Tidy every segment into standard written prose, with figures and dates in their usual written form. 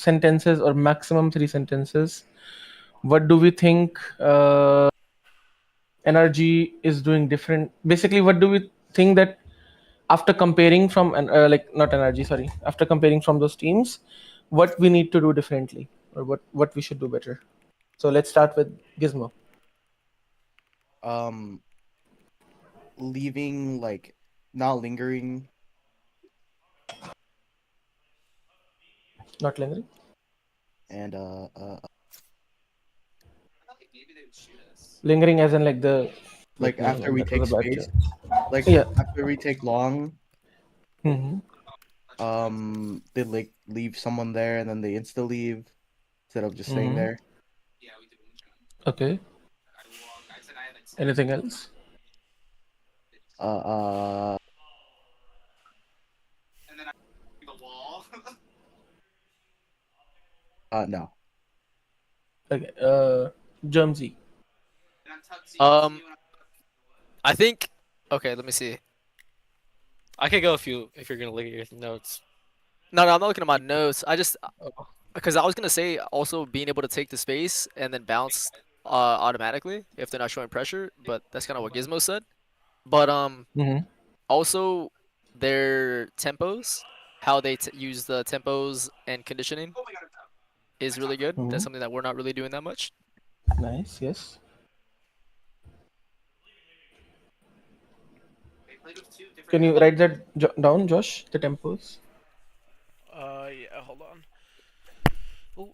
sentences or maximum 3 sentences, what do we think NRG is doing different? Basically, what do we think that after comparing from like not NRG, sorry, after comparing from those teams, what we need to do differently or what we should do better? So let's start with Gizmo. Um, leaving like not lingering Not lingering. and Lingering as in like like no, after no, we that was take a bad space, joke. like Yeah. after we take long, Hmm. they like leave someone there and then they insta leave instead of just staying Hmm. there. Okay. Anything else? Uh, uh, no. Okay. Germsy. I think. Okay, let me see. I could go if you're gonna look at your notes. No, I'm not looking at my notes. I just because I was gonna say also being able to take the space and then bounce automatically if they're not showing pressure, but that's kind of what Gizmo said. But Hmm. also their tempos, how they use the tempos and conditioning is really good. Hmm. That's something that we're not really doing that much. Nice. Yes. Can you write that down, Josh? The tempos. Yeah, hold on. Oh,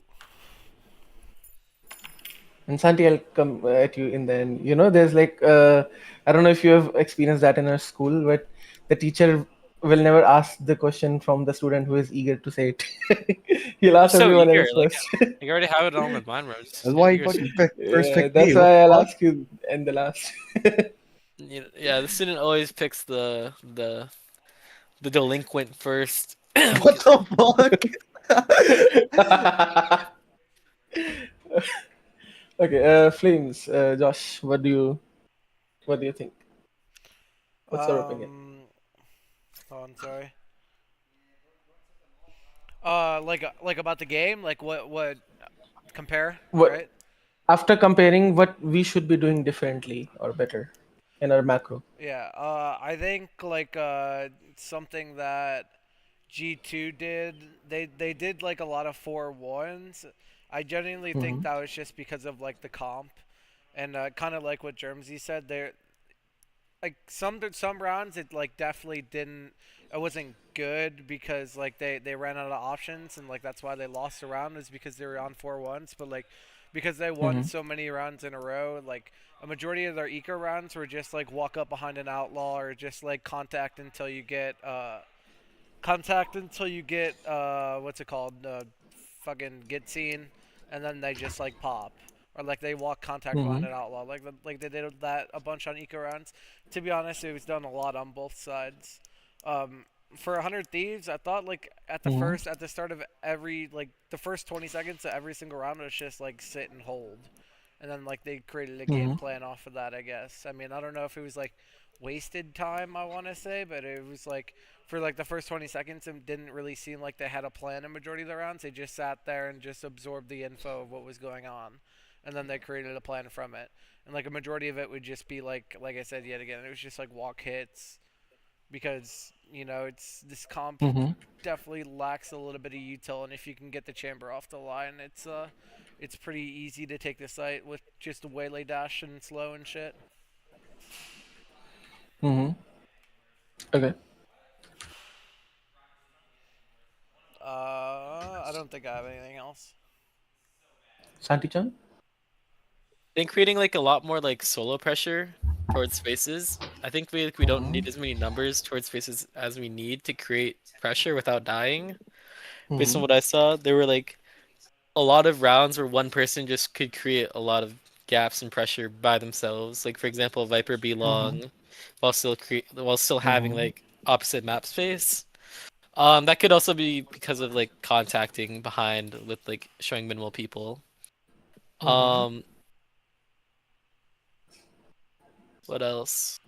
And Santi, I'll come at you in the end. There's I don't know if you have experienced that in a school, but the teacher will never ask the question from the student who is eager to say it. He'll You're ask so everyone eager, else like first. you already have it on the mind, bro. That's You're why you eager. fucking first Yeah, picked that's me. What why I'll the ask you in the last. Yeah, the student always picks the delinquent first. fuck? What the Okay, Flames, Josh, what do you think? What's your opinion? um, oh, I'm sorry. Like about the game, like what compare, What right? After comparing, what we should be doing differently or better in our macro? Yeah. I think like something that G2 did. They did like a lot of 4-1s. I genuinely think Mm-hmm. that was just because of like the comp, and kind of like what Germsy said. There, like some rounds, it like definitely didn't. It wasn't good because like they ran out of options, and like that's why they lost the round is because they were on 4-1s. But like because they won Mm-hmm. so many rounds in a row, like a majority of their eco rounds were just like walk up behind an outlaw or just like contact until you get what's it called, fucking get seen, and then they just like pop, or like they walk contact behind Mm-hmm. an outlaw, like they did that a bunch on eco rounds. To be honest, it was done a lot on both sides. um for 100 thieves, I thought like Mm-hmm. at the start of every, like the first 20 seconds of every single round was just like sit and hold, and then like they created a game Mm-hmm. plan off of that, I guess. I mean, I don't know if it was like wasted time, I want to say, but it was like for like the first 20 seconds it didn't really seem like they had a plan in majority of the rounds. They just sat there and just absorbed the info of what was going on, and then they created a plan from it. And like a majority of it would just be like I said yet again, it was just like walk hits, because it's this comp Mm-hmm. definitely lacks a little bit of util, and if you can get the chamber off the line, it's pretty easy to take the site with just a waylay dash and slow and shit. Mm-hmm. Okay. I don't think I have anything else. Santi-chan? Think creating like a lot more like solo pressure towards spaces. I think we don't need as many numbers towards spaces as we need to create pressure without dying. Based Mm-hmm. on what I saw, there were like a lot of rounds where one person just could create a lot of gaps and pressure by themselves. Like for example, Viper B Mm-hmm. long while still having Mm-hmm. like opposite map space. That could also be because of like contacting behind with like showing minimal people. Mm-hmm. Um, what else?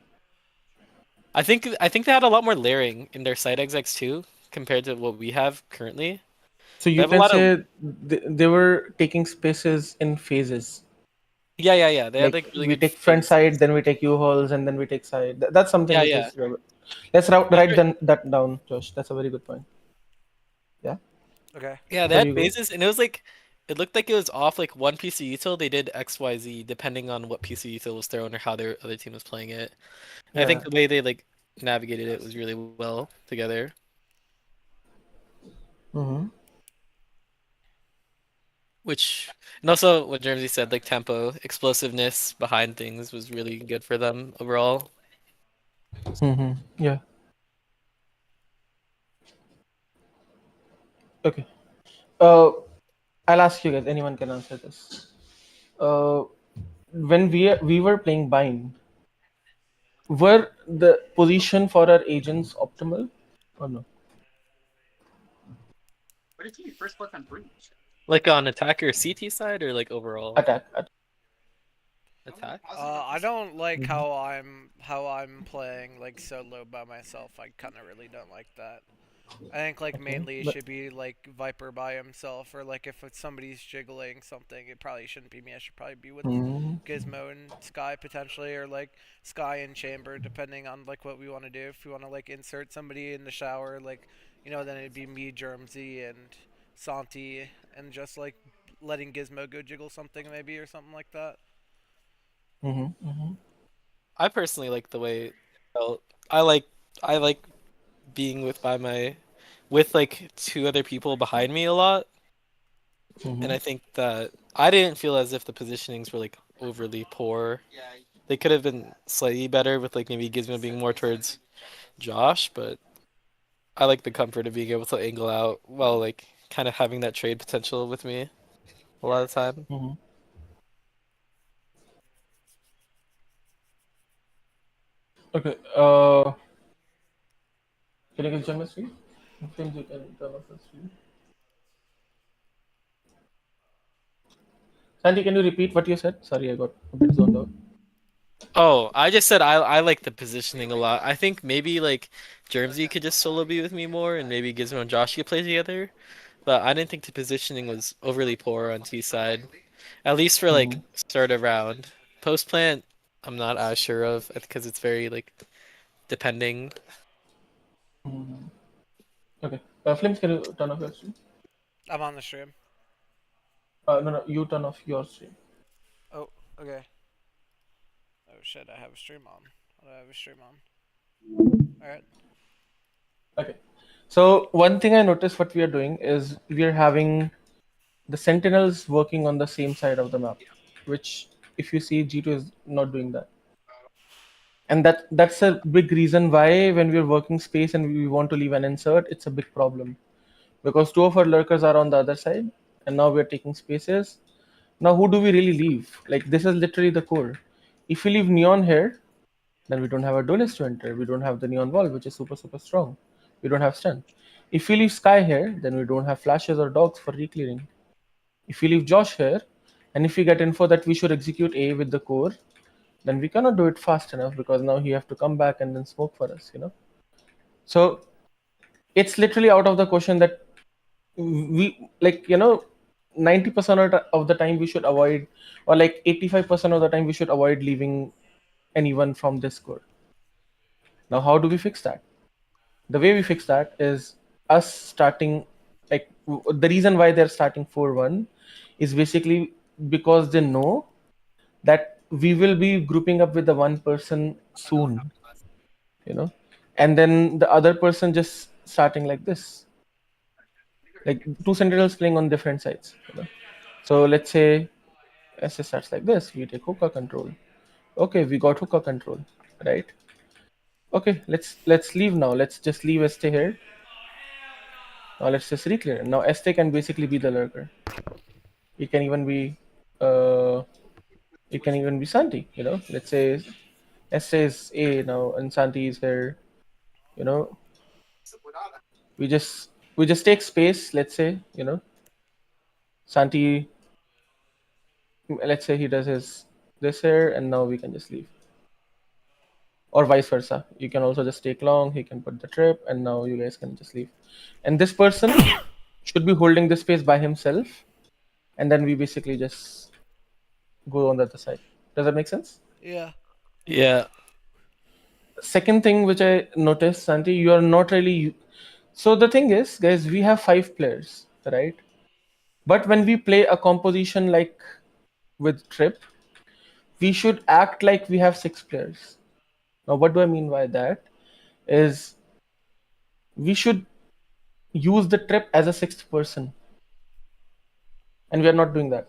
I think they had a lot more layering in their side execs too compared to what we have currently. So They you have a can lot of say they were taking spaces in phases. yeah. They had Like like really we good take front phases. side, then we take U-hauls, and then we take side. That's something Yeah, which yeah. is. Let's That's write right. that down, Josh. That's a very good point. Yeah. Okay. Yeah, they There had you go. phases, and it was like it looked like it was off like one piece of util. They did XYZ depending on what piece of util was thrown or how their other team was playing it. And I think Yeah. the way they like navigated it was really well together. Mm-hmm. Which and also what Jersey said, like tempo, explosiveness behind things was really good for them overall. Mm-hmm. Yeah. Okay. Uh, I'll ask you guys. Anyone can answer this. Uh, when we were playing bind, were the position for our agents optimal or no? Like on attacker CT side or like overall Attack. attack? I don't like Mhm. how I'm playing like solo by myself. I kind of really don't like that. I think like Okay. mainly it But should be like Viper by himself, or like if somebody's jiggling something, it probably shouldn't be me. I should probably be with Mhm. Gizmo and Sky potentially, or like Sky and Chamber, depending on like what we want to do. If we want to like insert somebody in the shower, like then it'd be me, Germsy, and Santi, and just like letting Gizmo go jiggle something maybe or something like that. Mhm. Mhm. I personally like the way it felt. I like being with like two other people behind me a lot. And Mhm. I think that I didn't feel as if the positionings were like overly poor. They could have been slightly better with like maybe Gizmo being more towards Josh, but I like the comfort of being able to angle out while like kind of having that trade potential with me a lot of the time. Mhm. Okay. Can you guys join my screen? Flames, you can turn off the screen. Sandy, can you repeat what you said? Sorry, I got a bit zoned out. Oh, I just said I like the positioning a lot. I think maybe like Germsy could just solo be with me more, and maybe Gizmo and Josh could play together. But I didn't think the positioning was overly poor on T side, at least for like Mhm. start of round. Post plant, I'm not as sure of because it's very like depending. Mhm. Okay. Flames, can you turn off your stream? I'm on the stream. No, you turn off your stream. Oh, okay. Oh shit, I have a stream on. What do I have a stream on? Alright. Okay. So one thing I noticed what we are doing is we are having the sentinels working on the same side of the map, which if you see G2 is not doing that. And that's a big reason why when we're working space and we want to leave an insert, it's a big problem. Because two of our lurkers are on the other side and now we're taking spaces. Now who do we really leave? Like this is literally the core. If we leave neon here, then we don't have a duelist to enter. We don't have the neon wall, which is super strong. We don't have stun. If we leave Sky here, then we don't have flashes or dogs for reclearing. If we leave Josh here, and if we get info that we should execute A with the core, then we cannot do it fast enough because now he have to come back and then smoke for us. So it's literally out of the question that we 90% of the time we should avoid, or like 85% of the time we should avoid leaving anyone from this core. Now how do we fix that? The way we fix that is us starting, the reason why they're starting 4-1 is basically because they know that we will be grouping up with the one person soon, you know and then the other person just starting like this, like two sentinels playing on different sides. So let's say SS starts like this, we take hookah control. Okay, we got hookah control, right? Okay, let's leave now. Let's just leave ST here. Now let's just reclear. Now ST can basically be the lurker. It can even be uh Santi. Let's say ST is A now and Santi is here. You know, we just take space. Let's say Santi. Let's say he does his this here, and now we can just leave, or vice versa. You can also just take long. He can put the trip, and now you guys can just leave. And this person, should be holding the space by himself, and then we basically just go on the other side. Does that make sense? Yeah. Yeah. Second thing which I noticed, Santi, you are not really. So the thing is, guys, we have 5 players, right? But when we play a composition like with Trip, we should act like we have 6 players. Now, what do I mean by that? Is we should use the Trip as a 6th person, and we are not doing that.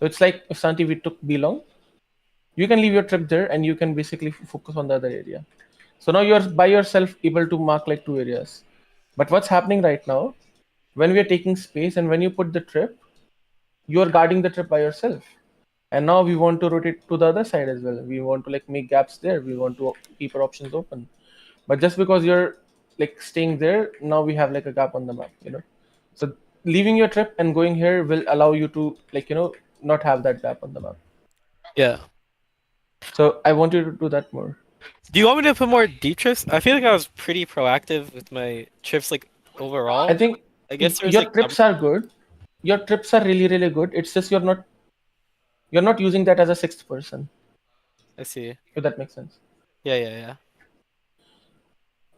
So it's like if Santi, we took Belong, you can leave your Trip there, and you can basically focus on the other area. So now you're by yourself able to mark like 2 areas. But what's happening right now, when we are taking space and when you put the Trip, you are guarding the Trip by yourself. And now we want to rotate to the other side as well. We want to like make gaps there. We want to keep our options open. But just because you're like staying there, now we have like a gap on the map, you know. So leaving your Trip and going here will allow you to like, you know, not have that gap on the map. Yeah. So I want you to do that more. Do you want me to put more deep trips? I feel like I was pretty proactive with my trips, like overall. I think I guess there's your like Trips are good. Your Trips are really, really good. It's just you're not using that as a 6th person, I see. if that makes sense. Yeah.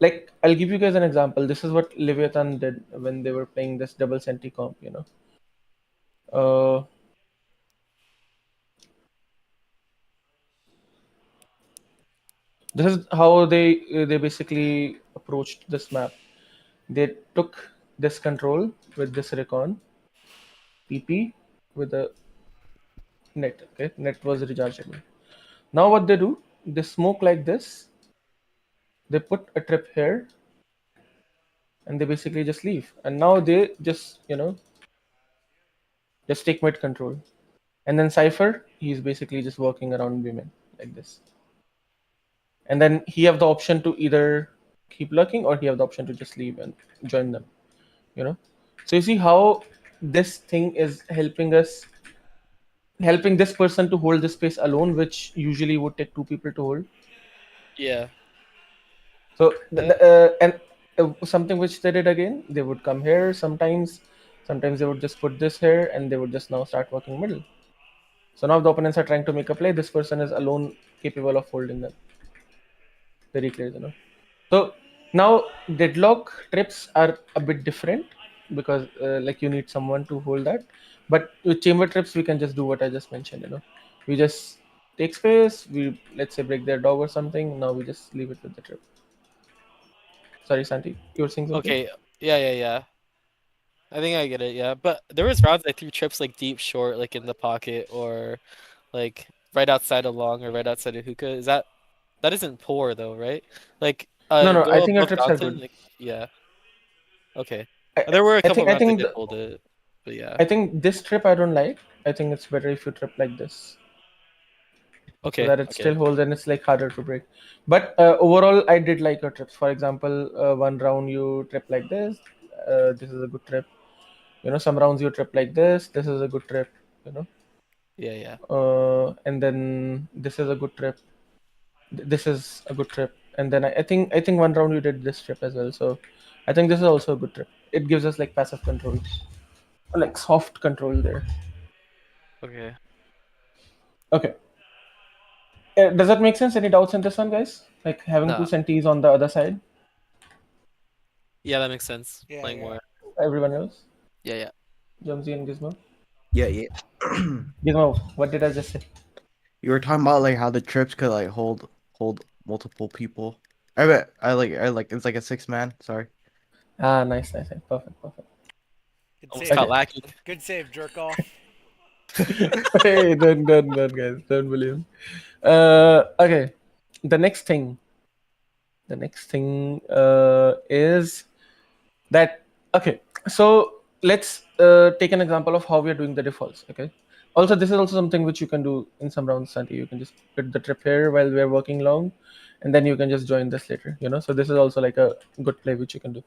Like I'll give you guys an example. This is what Leviathan did when they were playing this double senti comp, you know. This is how they basically approached this map. They took this control with this recon, PP with a net. Okay, net was rechargeable. Now what they do? They smoke like this. They put a Trip here, and they basically just leave. And now they just just take mid control. And then Cypher, he's basically just walking around women like this. And then he have the option to either keep lurking or he have the option to just leave and join them. You know? So you see how this thing is helping this person to hold this space alone, which usually would take 2 people to hold. Yeah. So something which they did again, they would come here sometimes they would just put this here and they would just now start working middle. So now the opponents are trying to make a play. This person is alone capable of holding them. Very clear, you know. So now deadlock trips are a bit different because like you need someone to hold that. But with chamber trips, we can just do what I just mentioned. You know, we just take space. We let's say break their dog or something. Now we just leave it with the trip. Sorry, Santi, you were saying something. Okay. Yeah. I think I get it. Yeah, but there was rounds I threw trips like deep short, like in the pocket, or like right outside of long or right outside of hookah. That isn't poor though, right? Like No, go I think your above trips are Johnson, good. like, yeah. Okay. There were a I couple think I rounds I think did the, hold it, but yeah. I think this trip I don't like. I think it's better if you trip like this, so Okay. that it Okay. still holds and it's like harder to break. But overall, I did like your trips. For example, one round you trip like this. This is a good trip. You know, some rounds you trip like this. This is a good trip. You know, Yeah. and then this is a good trip. This is a good trip. And then I think one round you did this trip as well. So I think this is also a good trip. It gives us like passive control, like soft control there. Okay. Okay. Does that make sense? Any doubts in this one, guys? Like having No. 2 centis on the other side. Yeah, that makes sense. Yeah, Playing yeah. more. Everyone else, Yeah. Jumsy and Gizmo. Yeah. Gizmo, what did I just say? You were talking about like how the trips could like hold multiple people. I bet I like it's like a 6-man. Sorry. Ah, nice. Perfect. Good Almost save. got lacking. Good save, jerk off. Hey, don't, guys, don't bully him. Okay. The next thing is that okay. So let's take an example of how we are doing the defaults. Okay. Also, this is also something which you can do in some rounds, Santi. You can just put the trip here while we are working long, and then you can just join this later. You know. So this is also like a good play which you can do.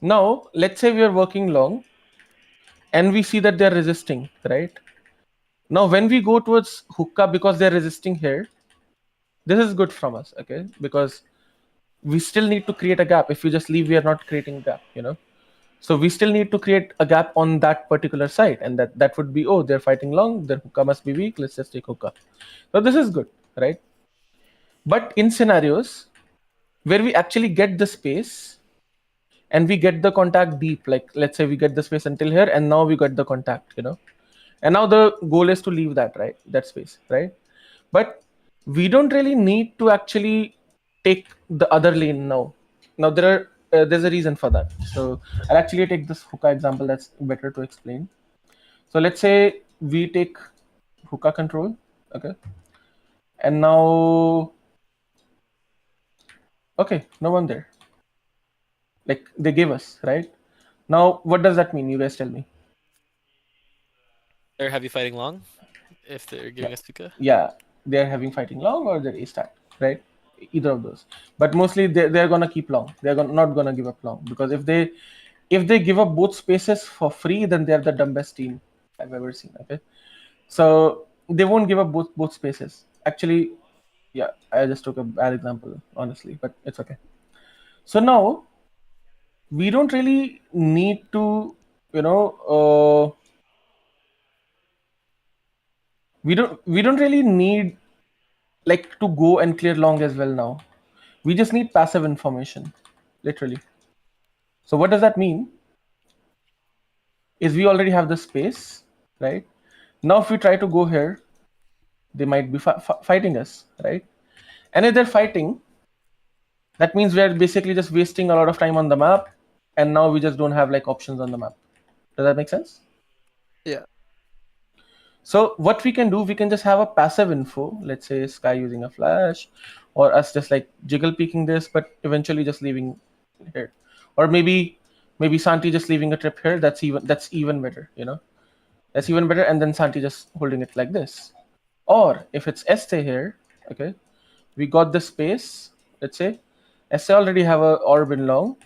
Now let's say we are working long, and we see that they're resisting, right? Now, when we go towards hookah because they're resisting here, this is good from us, okay? Because we still need to create a gap. If we just leave, we are not creating a gap, you know? So we still need to create a gap on that particular side, and that would be, oh, they're fighting long, their hookah must be weak, let's just take hookah. So this is good, right? But in scenarios where we actually get the space and we get the contact deep, like let's say we get the space until here and now we got the contact, and now the goal is to leave that, right, that space, right? But we don't really need to actually take the other lane now. There's a reason for that. So I'll actually take this hookah example, that's better to explain. So let's say we take hookah control, okay, and now, okay, no one there, like they gave us, right? Now what does that mean, you guys tell me? They're heavy fighting long. If they're giving us Tuka. Yeah, they're having fighting long or they're A stack, right? Either of those. But mostly they're gonna keep long. Not gonna give up long, because if they give up both spaces for free, then they're the dumbest team I've ever seen. Okay, so they won't give up both spaces. Actually, yeah, I just took a bad example, honestly, but it's okay. So now we don't really need to, we don't really need like to go and clear long as well now. We just need passive information, literally. So what does that mean? Is we already have the space, right? Now if we try to go here, they might be fighting us, right? And if they're fighting, that means we're basically just wasting a lot of time on the map, and now we just don't have like options on the map. Does that make sense? Yeah. So what we can do, we can just have a passive info, let's say Sky using a flash, or us just like jiggle peeking this, but eventually just leaving here. Or maybe Santi just leaving a trip here, that's even better, That's even better, and then Santi just holding it like this. Or if it's Este here, okay, we got the space, let's say. Este already have a orb in long,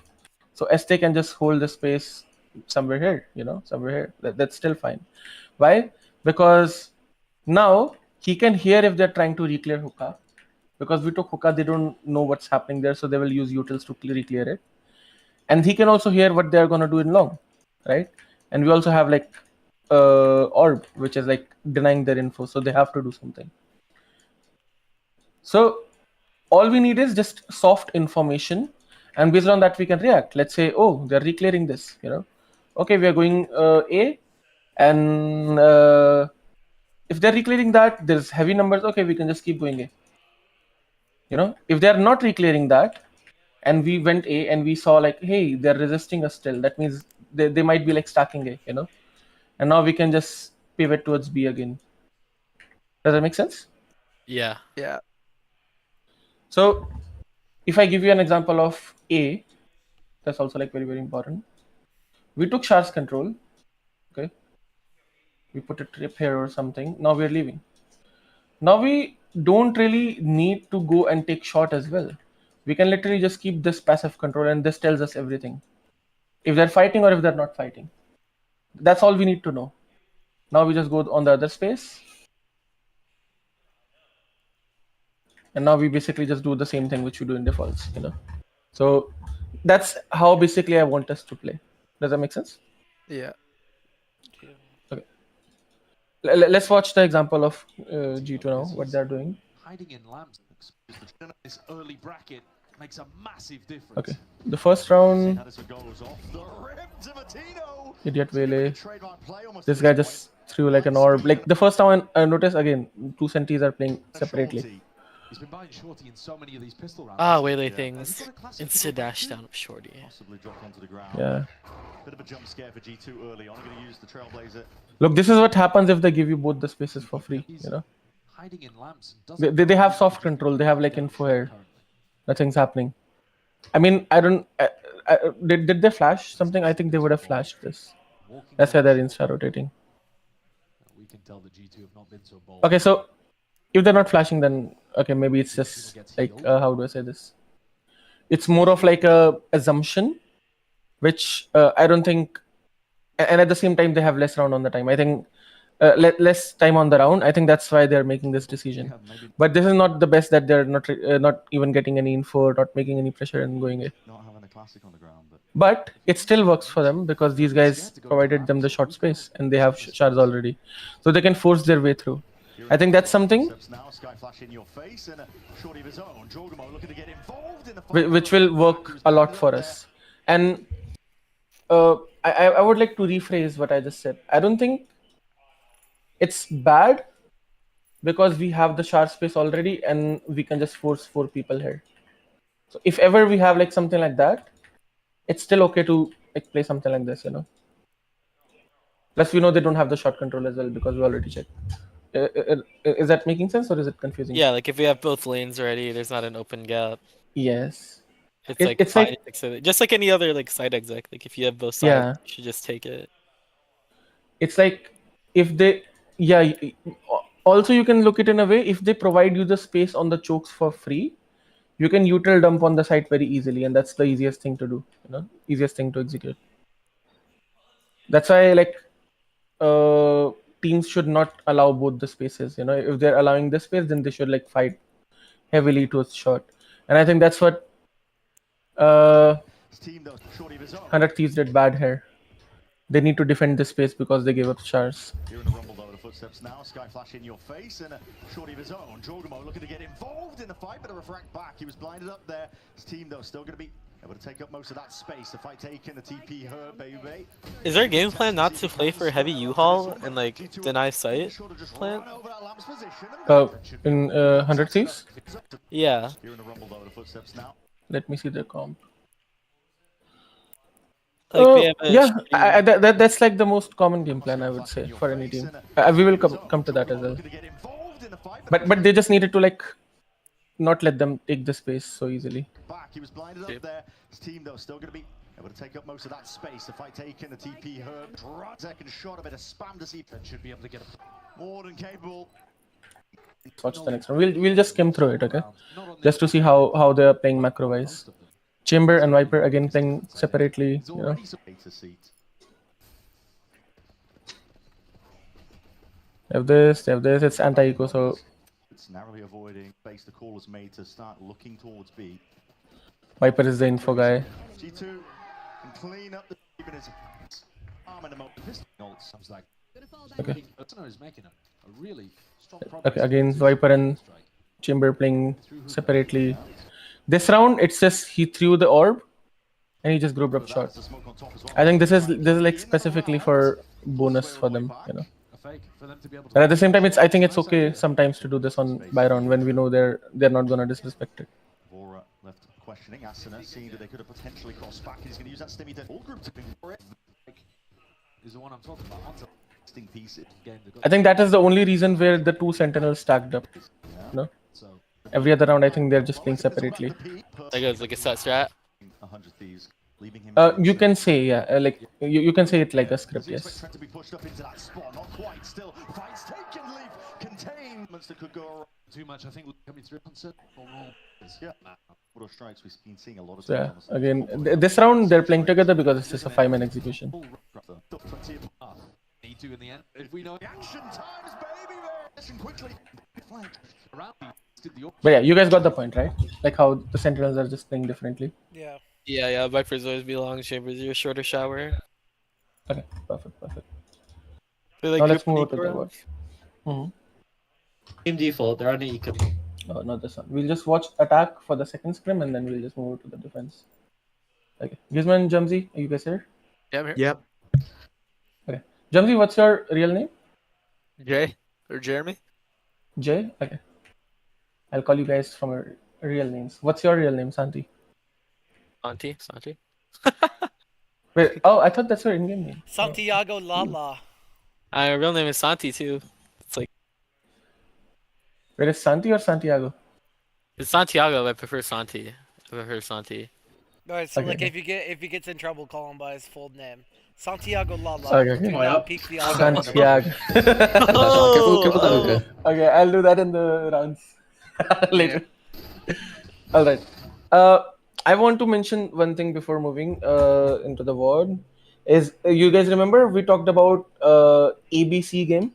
so Este can just hold the space somewhere here, somewhere here. That's still fine. Why? Because now he can hear if they're trying to reclear hookah. Because we took hookah, they don't know what's happening there, so they will use utils to reclear it. And he can also hear what they're gonna do in long, right? And we also have like orb, which is like denying their info, so they have to do something. So all we need is just soft information, and based on that we can react. Let's say, oh, they're reclearing this, okay, we are going A, and if they're reclearing that, there's heavy numbers, okay, we can just keep going A. If they're not reclearing that, and we went A and we saw like, hey, they're resisting us still, that means they might be like stacking A, and now we can just pivot towards B again. Does that make sense? Yeah. Yeah. So if I give you an example of A, that's also like very, very important. We took Shar's control, okay, we put a trip here or something, now we're leaving. Now we don't really need to go and take shot as well. We can literally just keep this passive control, and this tells us everything. If they're fighting or if they're not fighting. That's all we need to know. Now we just go on the other space. And now we basically just do the same thing which we do in defaults, So that's how basically I want us to play. Does that make sense? Yeah. Okay. Let's watch the example of G2 now, what they're doing. Hiding in lamps. This early bracket makes a massive difference. Okay. The first round, Addison goes off the rim to Martino. Idiot Vele. Trademark play almost This guy just threw like an orb. Like the first time I noticed again, two sentis are playing separately. Shorty. He's been buying Shorty in so many of these pistol rounds. Ah, Waylay Yeah. things. He's got a classic Insta pistol dash round down of Shorty. Possibly drop onto the ground. Yeah. Bit of a jump scare for G2 early on. Going to use the Trailblazer. Look, this is what happens if they give you both the spaces for free, Hiding in lamps. They have soft control. They have like info here. Nothing's happening. I mean, I don't. Did they flash something? I think they would have flashed this. That's why they're insta rotating. We can tell that G2 have not been so bold. Okay, so if they're not flashing, then okay, maybe it's just like how do I say this? It's more of like a assumption, which I don't think. And at the same time, they have less round on the time. I think less time on the round. I think that's why they're making this decision. Yeah, maybe But this is not the best that they're not even getting any info, not making any pressure and going it. not having a classic on the ground, but But it still works for them because these guys provided them the short space and they have shards already, so they can force their way through. I think that's something which will work a lot for us. And I would like to rephrase what I just said. I don't think it's bad because we have the shard space already and we can just force 4 people here. So if ever we have like something like that, it's still okay to like play something like this, you know. Plus, we know they don't have the shot control as well because we already checked. Is that making sense or is it confusing? Yeah, like if we have both lanes already, there's not an open gap. Yes. It's It- like it's like- 5 to 6 of it. Just like any other like side exec. Like if you have both sides, Yeah. you should just take it. It's like if they, yeah. Also, you can look it in a way if they provide you the space on the chokes for free, you can util dump on the site very easily, and that's the easiest thing to do. You know, easiest thing to execute. That's why like teams should not allow both the spaces. You know, if they're allowing the space, then they should like fight heavily to a shot. And I think that's what 100 Thieves did bad here. They need to defend this space because they gave up shards. Here in the rumble though, the footsteps now, Sky Flash in your face, and a shorty of his own. Jorgamo looking to get involved in the fight, but a refract back. He was blinded up there. His team though still going to be able to take up most of that space. The fight taken, the TP her, baby. Is there a game plan not to play for heavy U-Haul and like deny sight plan? In 100 Thieves, Yeah. Here in the rumble though, the footsteps now. let me see the comp. Like we have a Yeah, shitty- that's like the most common game plan I would say for any team. We will come to that as well. Looking to get involved in the fight, But they just needed to like not let them take the space so easily. back. He was blinded up Yep. there. His team though still going to be able to take up most of that space. The fight taken, the TP her. Second shot, a bit of spam to see. Should be able to get more than capable. Let's watch the next one. We'll just skim through it, okay? Just to see how they're playing macro wise. Chamber and Viper again playing separately. He's You know, already a seat. they have this, they have this. It's anti-eco, so It's narrowly avoiding space the call was made to start looking towards B. Viper is the info guy. G2 can clean up the even his arm in a moment. This Sounds like Okay. Arsenal is making a really strong Okay, again Viper and Chamber playing separately. This round, it's just he threw the orb and he just grouped up shot. the smoke on top as well. I think this is like specifically for bonus for them, you know. a fake for them to be able to. But at the same time, I think it's okay sometimes to do this on Byron when we know they're not gonna disrespect it. Vora left questioning Asuna, seeing that they could have potentially crossed back. He's going to use that stimmy to all group to for it. Is the one I'm talking about. Onto Interesting pieces. game they got. I think that is the only reason where the two sentinels stacked up. No, So every other round I think they're just playing separately. That goes like a set strat. 100 Thieves, leaving him. You can say yeah, like you can say it like a script, Does he expect yes. Trent to be pushed up into that spot? Not quite. Still, fights taken. Leaf contained. That could go around. too much, I think, coming through. Yeah. Auto strikes. We've been seeing a lot of. So yeah, again this round they're playing together because it's just a 5-man execution. Need to in the end. If we know Action times, baby. Action quickly. Flank. around, did the But yeah, you guys got the point, right? Like how the sentinels are just playing differently. Yeah. Yeah, Vipers always be long, Chambers your shorter shower. Okay, perfect. They like Now let's group move on to eco the rounds. watch. Team default, they're on the eco. No, not this one. We'll just watch attack for the second scrim and then we'll just move to the defense. Okay. Gizman, Jumzy, are you guys here? Yeah, I'm here. Yep. Jumzy, what's your real name? Jay or Jeremy? Jay? Okay. I'll call you guys from your real names. What's your real name, Santi? Santi. Wait, oh, I thought that's your in-game name. Santiago Lala. My real name is Santi too. It's like Wait, is Santi or Santiago? it's Santiago. But I prefer Santi. Alright, so Okay. like if he gets in trouble, call him by his full name. Santiago Lala. Okay, Do okay. not peek the eye. Santiago. Careful the hookah. Okay, I'll do that in the rounds later. All right. I want to mention one thing before moving into the ward. Is you guys remember we talked about ABC game?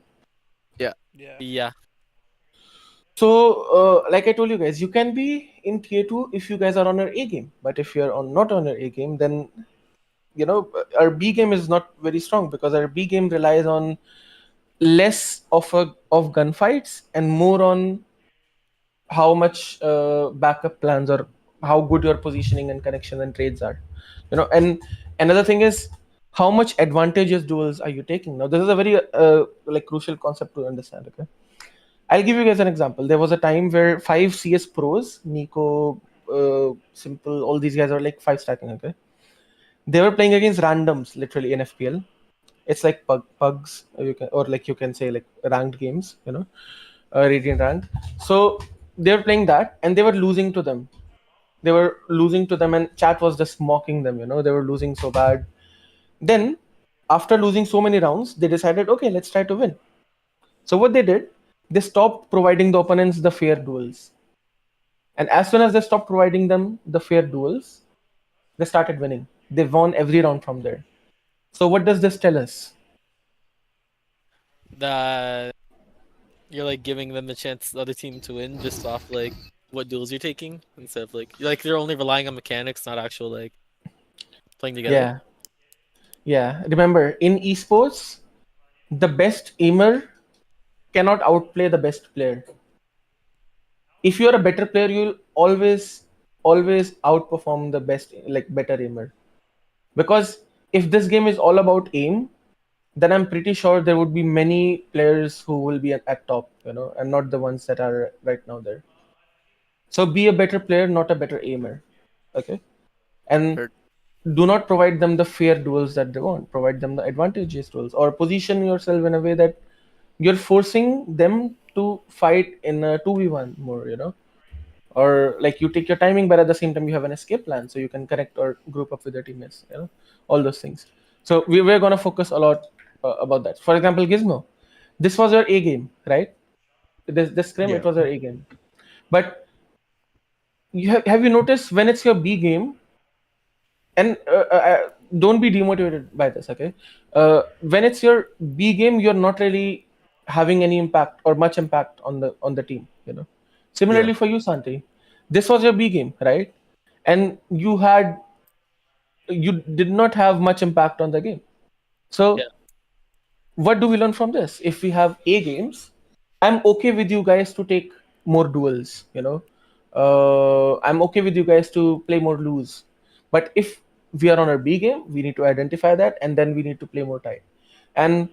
Yeah. Yeah. So, like I told you guys, you can be in tier 2 if you guys are on your A game. But if you're not on your A game, then our B game is not very strong because our B game relies on less of gunfights and more on how much backup plans or how good your positioning and connection and trades are. And another thing is how much advantageous duels are you taking. Now this is a very like crucial concept to understand. Okay, I'll give you guys an example. There was a time where 5 CS pros, Nico, Simple, all these guys are like 5 stacking. Okay, they were playing against randoms literally in FPL. It's like pugs, you can say like ranked games, Radiant ranked. So they were playing that and they were losing to them. They were losing to them, and chat was just mocking them. They were losing so bad. Then, after losing so many rounds, they decided, okay, let's try to win. So what they did, they stopped providing the opponents the fair duels. And as soon as they stopped providing them the fair duels, they started winning. They won every round from there. So what does this tell us? That you're like giving them the chance, the other team to win, just off like what duels you're taking, instead of like you're only relying on mechanics, not actual like playing together. Yeah. Yeah. Remember, in esports, the best aimer cannot outplay the best player. If you're a better player, you'll always outperform the best, like better aimer. Because if this game is all about aim, then I'm pretty sure there would be many players who will be at top, and not the ones that are right now there. So be a better player, not a better aimer. Okay? And Heard. do not provide them the fair duels that they want. Provide them the advantageous duels, or position yourself in a way that you're forcing them to fight in a 2v1 more, or like you take your timing, but at the same time you have an escape plan so you can connect or group up with your teammates, all those things. So we're going to focus a lot about that. For example, Gizmo, this was your A game, right? This scrim, Yeah. it was your A game. But have you noticed when it's your B game, and don't be demotivated by this, okay? When it's your B game, you're not really having any impact or much impact on the team, Similarly Yeah. for you, Santi, this was your B game, right? And you did not have much impact on the game. So Yeah. what do we learn from this? If we have A games, I'm okay with you guys to take more duels, I'm okay with you guys to play more loose. But if we are on our B game, we need to identify that and then we need to play more tight. And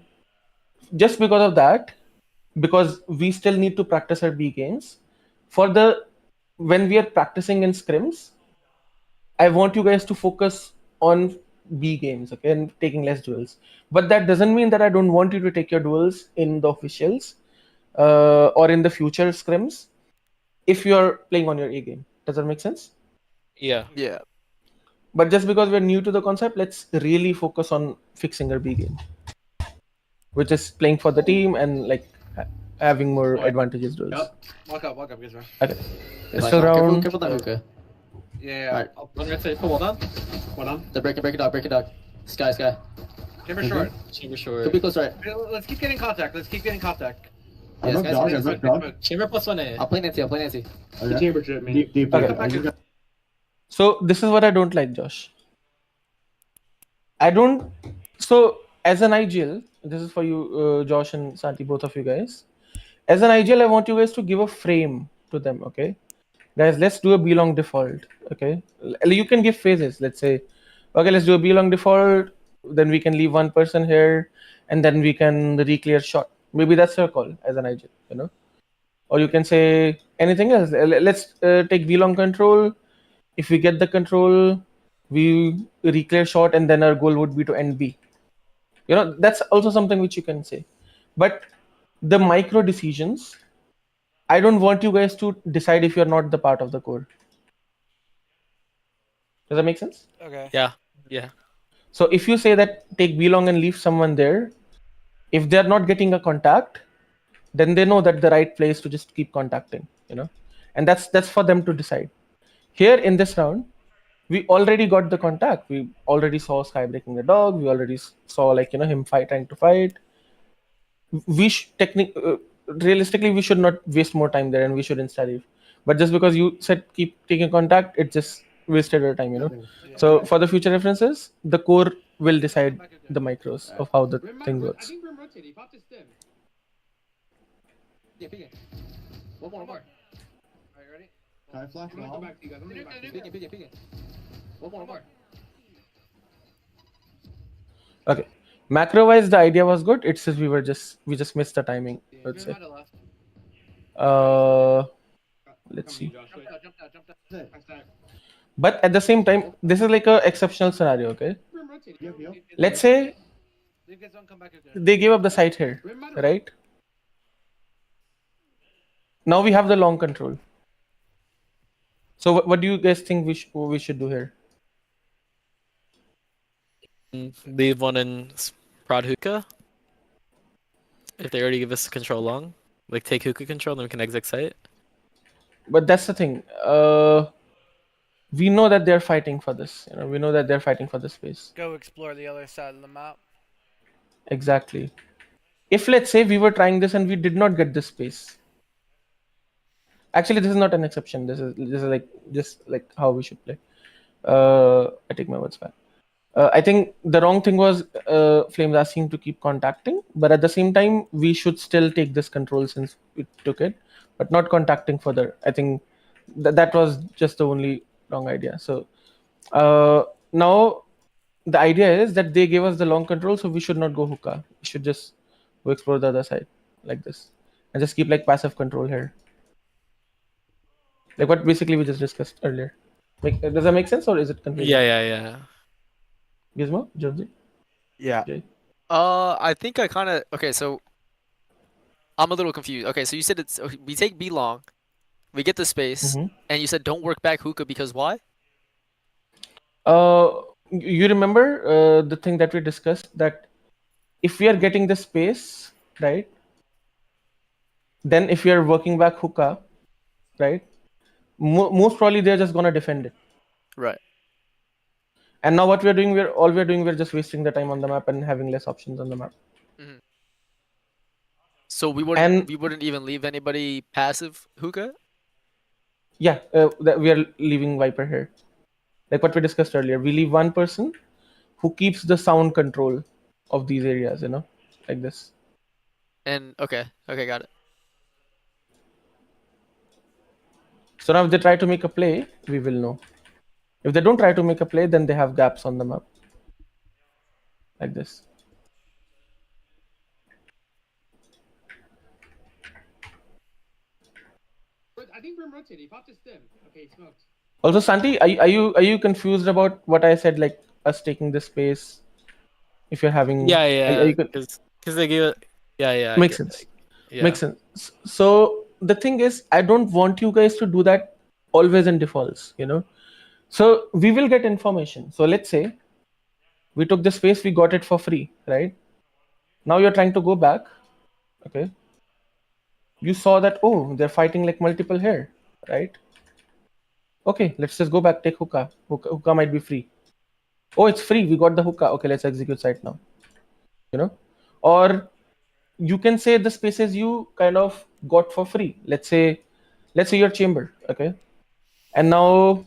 just because of that, because we still need to practice our B games, when we are practicing in scrims, I want you guys to focus on B games, okay, and taking less duels. But that doesn't mean that I don't want you to take your duels in the officials or in the future scrims if you're playing on your A game. Does that make sense? Yeah. Yeah. But just because we're new to the concept, let's really focus on fixing our B game, which is playing for the team and like having more advantageous duels. Walk up, Gizmo. Okay. It's Still round. Careful that hookah. Yeah. Alright. I'm gonna say for one on. One on. The break it dog. Sky. Chamber short. Chamber short. Could be close right. Let's keep getting contact. Yeah, look, Sky's dog, close. I look, dog. Chamber plus 1A. I'll play Nancy. Okay. Chamber trip me. Deep. Okay. I just got- So this is what I don't like, Josh. So as an IGL, this is for you, Josh and Santi, both of you guys. As an IGL, I want you guys to give a frame to them, okay? Guys, let's do a B-long default, okay? You can give phases. Let's say, okay, let's do a B-long default. Then we can leave one person here, and then we can re-clear shot. Maybe that's your call as an IGL, Or you can say anything else. Let's take B-long control. If we get the control, we re-clear shot, and then our goal would be to end B. That's also something which you can say. But the micro decisions, I don't want you guys to decide if you're not the part of the core. Does that make sense? Okay. Yeah. So if you say that take B-long and leave someone there, if they're not getting a contact, then they know that the right place to just keep contacting, and that's for them to decide. Here in this round, we already got the contact. We already saw Sky breaking the dog. We already saw him trying to fight. Realistically, we should not waste more time there, and we should instead leave. But just because you said keep taking contact, it just wasted our time, you know. Yeah. So for the future references, the core will decide the micros of how the thing I works. think Brim rotated. He popped his stem. Yeah, ping it. One more. Alright, ready? Sky flash I'm gonna now. come back to you guys. I'm gonna come back to you guys. Ping it. One more. Okay. Macro wise, the idea was good. It's just we just missed the timing. Yeah, Let's Brim say. might have left. Let's Come to you, see. Josh. Wait. Jumped out. Sit. Pass that. But at the same time, this is like a exceptional scenario. Okay. Brim rotated. Yep, yep. Let's say You guys don't come back again. they gave up the site here, Brim might have right? Now we have the long control. So what do you guys think we should do here? Leave one in prod hookah. If they already give us control long, like take hookah control, then we can exit site. But that's the thing. We know that they're fighting for this. You know, we know that they're fighting for the space. Go explore the other side of the map. Exactly. If let's say we were trying this and we did not get this space. Actually, this is not an exception. This is like just like how we should play. I take my words back. I think the wrong thing was Flames asking to keep contacting, but at the same time we should still take this control since we took it, but not contacting further. I think that was just the only wrong idea. So now the idea is that they gave us the long control, so we should not go hookah. We should just go explore the other side like this and just keep like passive control here, like what basically we just discussed earlier. Does that make sense or is it confusing? Yeah. Gizmo, Jonesy? Yeah. Okay. I think I kind of okay. So I'm a little confused. Okay, so you said it's we take B long, we get the space, Mhm. and you said don't work back hookah because why? You remember the thing that we discussed, that if we are getting the space, right, then if we are working back hookah, right, most probably they're just gonna defend it. Right. And now what we're doing, we're just wasting the time on the map and having less options on the map. So we And- wouldn't even leave anybody passive hookah. Yeah, that we are leaving Viper here, like what we discussed earlier. We leave one person who keeps the sound control of these areas, you know, like this. And okay, got it. So now if they try to make a play, we will know. If they don't try to make a play, then they have gaps on the map. Like this. I think Brim rotated. He popped his stem. Okay, he smoked. Also, Santi, are you confused about what I said, like us taking this space? If you're having are you Because they gave it. Yeah. I makes get- sense. Yeah. Makes sense. So the thing is, I don't want you guys to do that always in defaults, you know. So we will get information. So let's say we took the space, we got it for free, right? Now you're trying to go back, okay? You saw that, oh, they're fighting like multiple here, right? Okay, let's just go back, take hookah. Hookah might be free. Oh, it's free, we got the hookah. Okay, let's execute site now. You know? Or you can say the spaces you kind of got for free. Let's say your chamber, okay? And now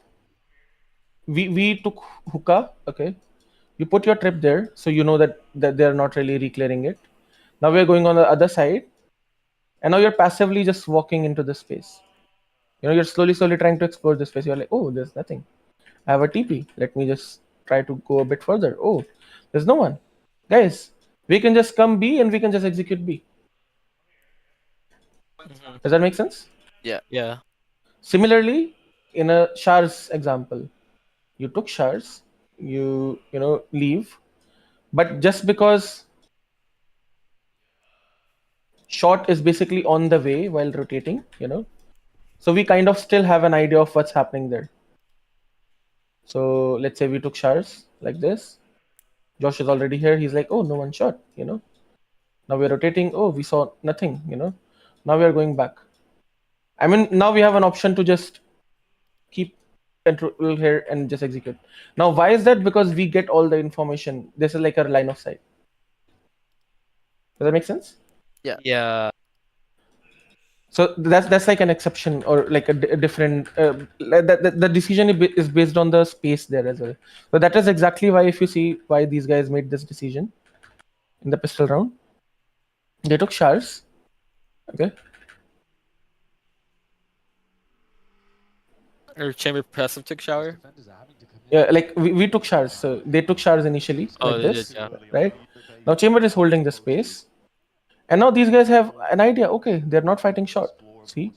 we took hookah, okay? You put your trip there, so you know that they're not really reclearing it. Now we're going on the other side, and now you're passively just walking into the space. You know, you're slowly trying to explore the space. You're like, oh, there's nothing. I have a TP. Let me just try to go a bit further. Oh, there's no one. Guys, we can just come B and we can just execute B. Does that make sense? Yeah. Similarly, in a shards example, you took shards, you know, leave, but just because shot is basically on the way while rotating, you know, so we kind of still have an idea of what's happening there. So let's say we took shards like this. Josh is already here. He's like, oh, no one shot, you know. Now we're rotating. Oh, we saw nothing, you know. Now we are going back. I mean, now we have an option to just keep control here and just execute. Now, why is that? Because we get all the information. This is like a line of sight. Does that make sense? Yeah. So that's like an exception or like a different. The decision is based on the space there as well. So that is exactly why, if you see why these guys made this decision in the pistol round, they took showers. Okay. Or chamber passive took shower. Yeah, like we took showers. So they took showers initially Oh, like they did, this, yeah. right? Now chamber is holding the space, and now these guys have an idea. Okay, they're not fighting short. See,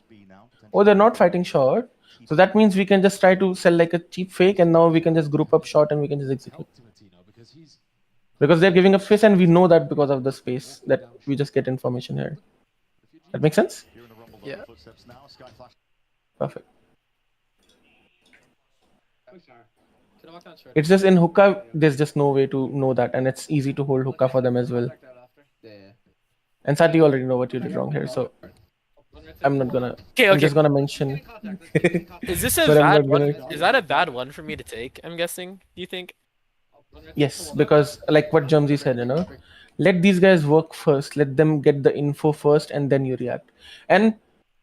oh, they're not fighting short. So that means we can just try to sell like a cheap fake, and now we can just group up short and we can just execute. Because they're giving up space, and we know that because of the space that we just get information here. That makes sense? Yeah. Perfect. Quick shower. Can I walk down short? It's just in hookah, there's just no way to know that, and it's easy to hold hookah for them as well. Yeah. And Sati, you already know what you did wrong here, so I'm not gonna. Okay, I'm okay. just gonna mention. Is this a But I'm bad not one? gonna- Is that a bad one for me to take? I'm guessing. Do you think? Yes, because like what Jamzi said, let these guys work first. Let them get the info first, and then you react. And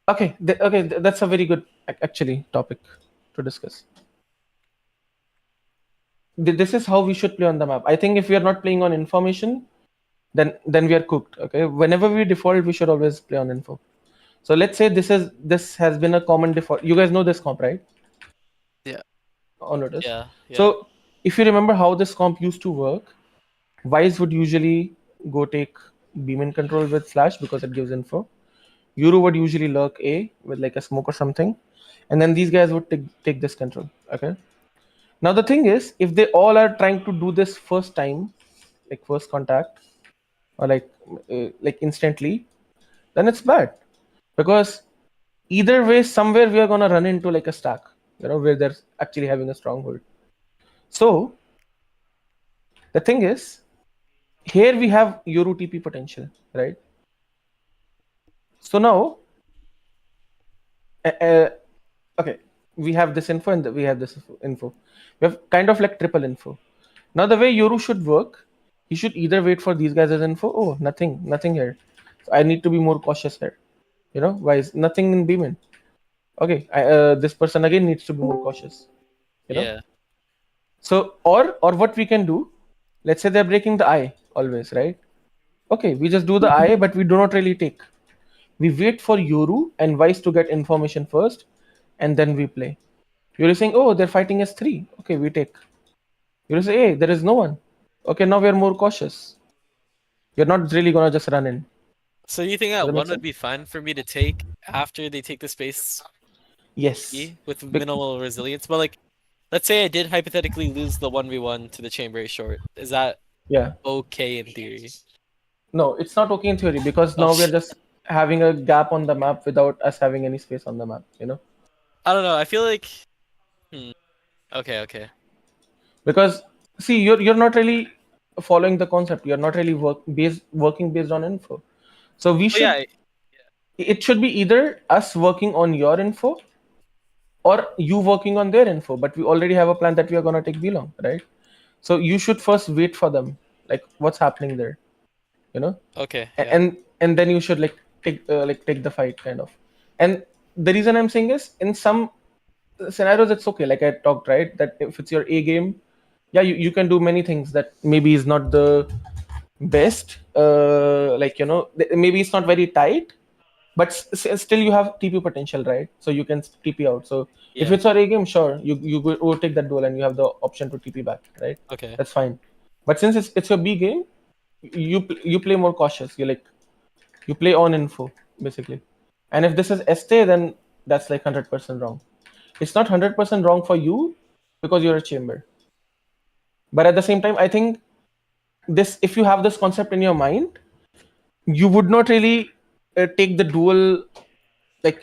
okay, that's a very good actually topic to discuss. This is how we should play on the map. I think if we are not playing on information, then we are cooked. Okay, whenever we default, we should always play on info. So let's say this has been a common default. You guys know this comp, right? Yeah. On notice. Yeah. Yeah. So if you remember how this comp used to work, Wise would usually go take beam in control with Flash because it gives info. Yuru would usually lurk A with like a smoke or something, and then these guys would take this control. Okay. Now the thing is, if they all are trying to do this first time, like first contact, or like instantly, then it's bad, because either way, somewhere we are gonna run into like a stack, where they're actually having a stronghold. So the thing is, here we have Yoru TP potential, right? So now, okay, we have this info and we have this info. We have kind of like triple info. Now the way Yoru should work, he should either wait for these guys as info. Oh, nothing here. So I need to be more cautious here. Why is nothing in Beeman? Okay, this person again needs to be more cautious. Yeah. So or what we can do, let's say they're breaking the eye always, right? Okay, we just do the eye, but we do not really take. We wait for Yoru and Vice to get information first, and then we play. You're saying, oh, they're fighting S3. Okay, we take. You're saying, hey, there is no one. Okay, now we're more cautious. You're not really gonna just run in. So you think Does that that make one would sense? be fine for me to take after they take the space Yes. E with minimal resilience? But like, let's say I did hypothetically lose the 1v1 to the chamber short. Is that Yeah. okay in theory? No, it's not okay in theory, because now we're just having a gap on the map without us having any space on the map. I don't know. I feel like. Okay. Because see, you're not really following the concept. You're not really working based on info. So we Oh, should. yeah. It should be either us working on your info or you working on their info, but we already have a plan that we are going to take Belong, right? So you should first wait for them, like what's happening there, Okay. Yeah. and then you should take the fight kind of. And the reason I'm saying is, in some scenarios it's okay, like I talked, right, that if it's your A game, yeah, you can do many things that maybe is not the best, maybe it's not very tight, but still you have TP potential, right? So you can TP out. So if Yeah. it's your A game, sure, you go take that duel and you have the option to TP back, right? Okay. That's fine. But since it's your B game, you play more cautious. You play on info basically. And if this is ST, then that's like 100% wrong. It's not 100% wrong for you because you're a chamber. But at the same time, I think if you have this concept in your mind, you would not really take the duel, like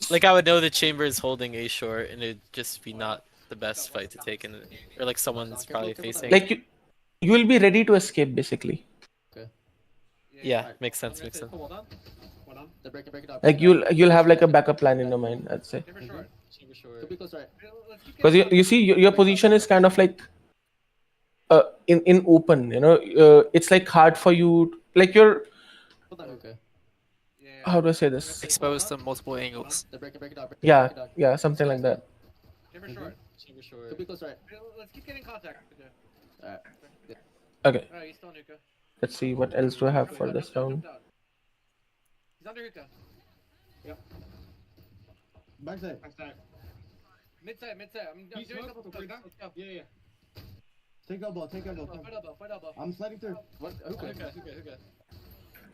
Like I would know the chamber is holding A short, and it'd just be not the best fight to take, or like someone's probably facing. like you will be ready to escape basically. Yeah, makes sense. Hold on. They're breaking it up. Like you'll have like a backup plan in your mind, I'd say. Chamber short. Could be close, right? Because you see your position is kind of like in open, it's like hard for you, like you're Hold on. Okay. how do I say this? Exposed to multiple angles. They're break it down. Yeah, yeah, something like that. Chamber short. Chamber short. Could be close right. Let's keep getting contact. Okay. Alright. Okay, Alright, he's still on hookah. let's see what else do I have for this round. He's under hookah. Backside. Backside. Midside. I'm doing couple of Yeah, stuff. Yeah. Take elbow, take elbow. Fight elbow. I'm sliding through. What? Hookah.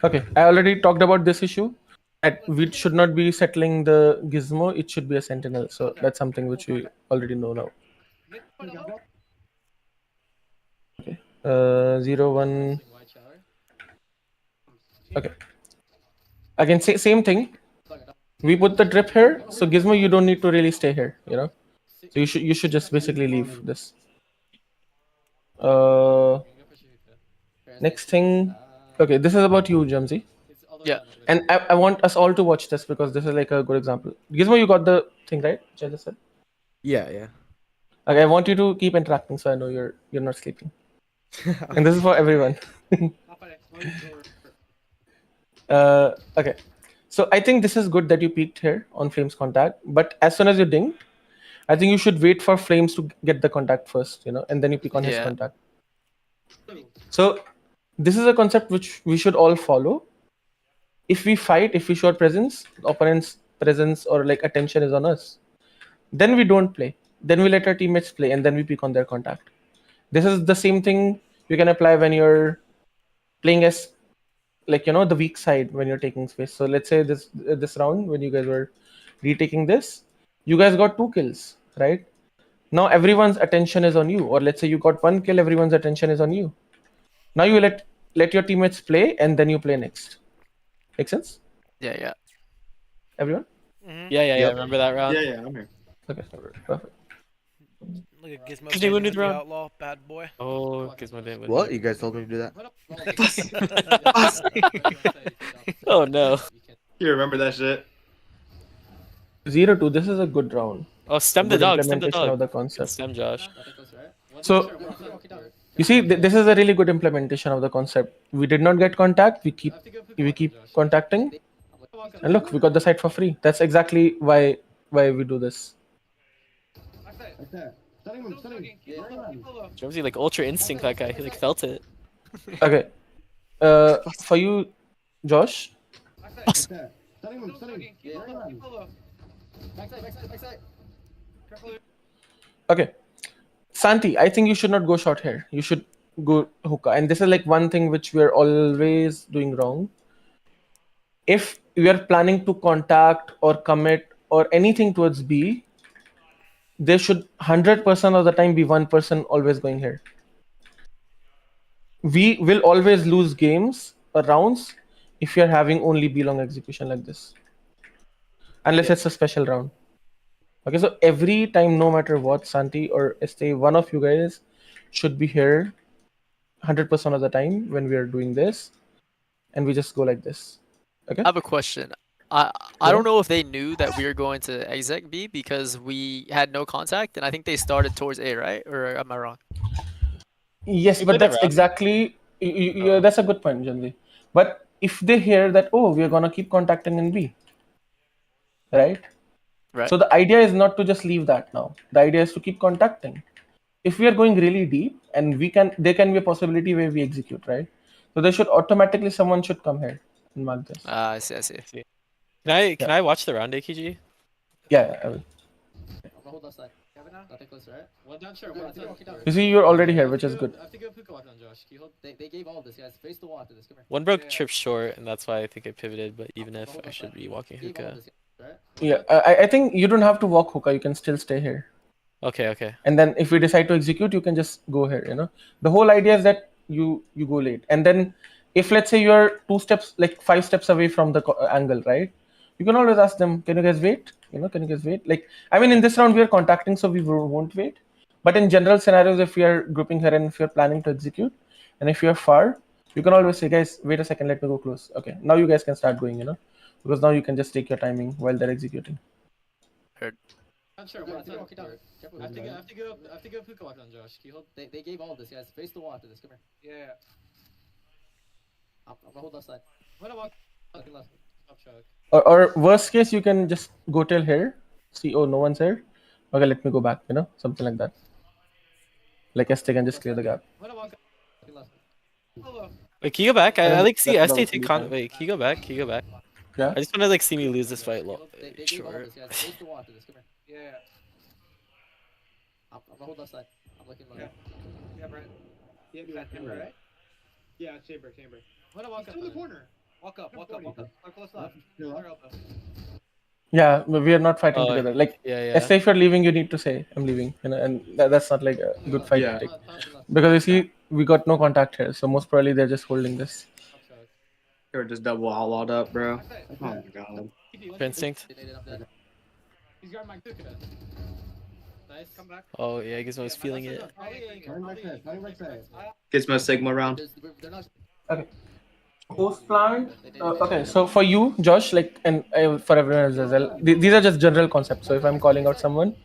Okay, I already talked about this issue. That we should not be settling the gizmo, it should be a sentinel. So that's something which we already know now. Mid, fight elbow. 0, 1. White shower. Okay. Again, same thing. We put the drip here, so gizmo, you don't need to really stay here, you know. So you should just basically leave this. Next thing. Okay, this is about you, Jamzi. Yeah. And I want us all to watch this because this is like a good example. Gizmo, you got the thing right? Which I just said. Yeah, yeah. Okay, I want you to keep interacting, so I know you're not sleeping. And this is for everyone. Not fighting. Okay. So I think this is good that you peeked here on Flames contact, but as soon as you dinged, I think you should wait for Flames to get the contact first, you know, and then you peek on his Yeah. contact. So this is a concept which we should all follow. If we fight, if we show our presence, opponent's presence or like attention is on us, then we don't play. Then we let our teammates play, and then we peek on their contact. This is the same thing you can apply when you're playing as, like, you know, the weak side when you're taking space. So let's say this round when you guys were retaking this, you guys got 2 kills, right? Now everyone's attention is on you, or let's say you got 1 kill, everyone's attention is on you. Now you let your teammates play, and then you play next. Make sense? Yeah. Everyone? Yeah. Yep. I remember that round. Yeah, I'm here. Okay, perfect. Look at Gizmo. Did you win taking the out round? Outlaw, bad boy. Oh, Gizmo didn't win. What? You guys told me to do that? Oh no. You remember that shit? 0-2. This is a good round. Oh, stem the Good dog. Stem the implementation of dog. the Good concept. stem, Josh. So you see, this is a really good implementation of the concept. We did not get contact. We keep contacting, and look, we got the site for free. That's exactly why we do this. Backside. Like that. Stunning. Keep low. Jonesy like ultra instinct that guy. He like felt it. Okay. For you, Josh. Backside. Like that. Stunning. Keep low. Backside. Careful. Okay. Santi, I think you should not go short here. You should go hookah. And this is like one thing which we are always doing wrong. If we are planning to contact or commit or anything towards B, there should 100% of the time be one person always going here. We will always lose games or rounds if you're having only B long execution like this. Unless it's a special round. Okay, so every time, no matter what, Santi or Este, one of you guys should be here 100% of the time when we are doing this. And we just go like this. Okay? I have a question. I don't know if they knew that we were going to exec B because we had no contact, and I think they started towards A, right? Or am I wrong? Yes, You but played that's around. exactly that's a good point, Janji. But if they hear that, oh, we are gonna keep contacting in B, right? Right. So the idea is not to just leave that now. The idea is to keep contacting. If we are going really deep, and there can be a possibility where we execute, right? So there should automatically someone should come here and mark this. I see. Can I watch the round, AKG? Yeah, I will. I'm gonna hold left side. Nothing close, right? One down, sure. You see, you're already here, which is good. I have to go hookah watch on Josh. Can you hold? They gave all of this, guys. Face the wall after this. Come here. One broke trip short, and that's why I think I pivoted. But even if I should be walking Gave all of hookah. this, right? Yeah, I think you don't have to walk hookah. You can still stay here. Okay. And then if we decide to execute, you can just go here. You know, the whole idea is that you go late, and then if let's say you're 2 steps, like 5 steps away from the angle, right? You can always ask them, can you guys wait? Can you guys wait? Like, I mean, in this round we are contacting, so we won't wait. But in general scenarios, if we are grouping here and if you're planning to execute, and if you're far, you can always say, guys, wait a second, let me go close. Okay, now you guys can start going. Because now you can just take your timing while they're executing. I'm sure. I have to go hookah watch on Josh. Can you hold? They gave all of this, guys. Face the wall after this. Come here. Yeah. I'm gonna hold left side. What about? Nothing left. Top choke. Or worst case, you can just go till here. See, oh, no one's here. Okay, let me go back. You know, something like that. Like ST can just clear the gap. What about last? Hello. Wait, can you go back? I And like see that's ST what take we con. do. Wait, can you go back? Can you go back? Yeah. I just want to like see me lose this fight. They gave all Sure. this, guys. Face the wall after this. Come here. Yeah. I'm gonna hold left side. I'm looking low. Yeah. Yeah, Brent. Yeah, do that. Chamber, right? Yeah, chamber. What about He's still in the corner. Walk up. Walk up. Walk up. Or close left. You're Clear left. elbow. Yeah, but we are not fighting Oh, together. Like, Yeah, yeah. ST, if you're leaving, you need to say, I'm leaving. You know, and that's not like a good fight Yeah. to take. Top left. Because you see, we got no contact here. So most probably they're just holding this. Top choke. You're just double outlawed up, bro. That's it. Oh my god. Instinct. They made it up there. He's guarding my Look at that. Nice. Come back. Oh yeah, Gizmo was feeling it. Turn back side, turn back side. Gizmo Sigma round. They're not. Post plant. Okay, so for you, Josh, like, and for everyone else as well, these are just general concepts. So if I'm calling out someone,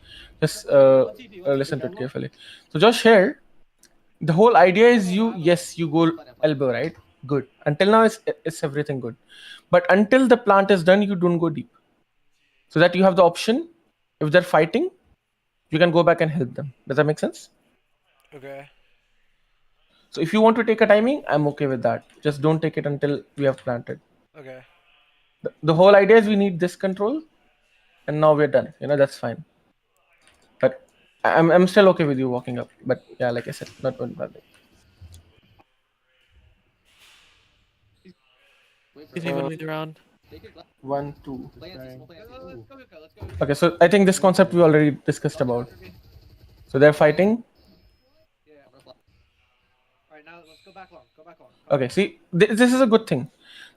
just listen to it carefully. So Josh, here, the whole idea is you go elbow, right? Good. Until now, it's everything good. But until the plant is done, you don't go deep. So that you have the option, if they're fighting, you can go back and help them. Does that make sense? Okay. So if you want to take a timing, I'm okay with that. Just don't take it until we have planted. Okay. The whole idea is we need this control, and now we're done. You know, that's fine. But I'm still okay with you walking up. But yeah, like I said, not one bad thing. Wait for He's it. even with the round. Take it left. 1, 2. Play anti, small play anti. Let's go, Yuka. Let's go. Okay, so I think this concept we already discussed about. So they're fighting. Yeah. I'm gonna fly. All right, now let's go back long. Go back long. Okay, see, this is a good thing.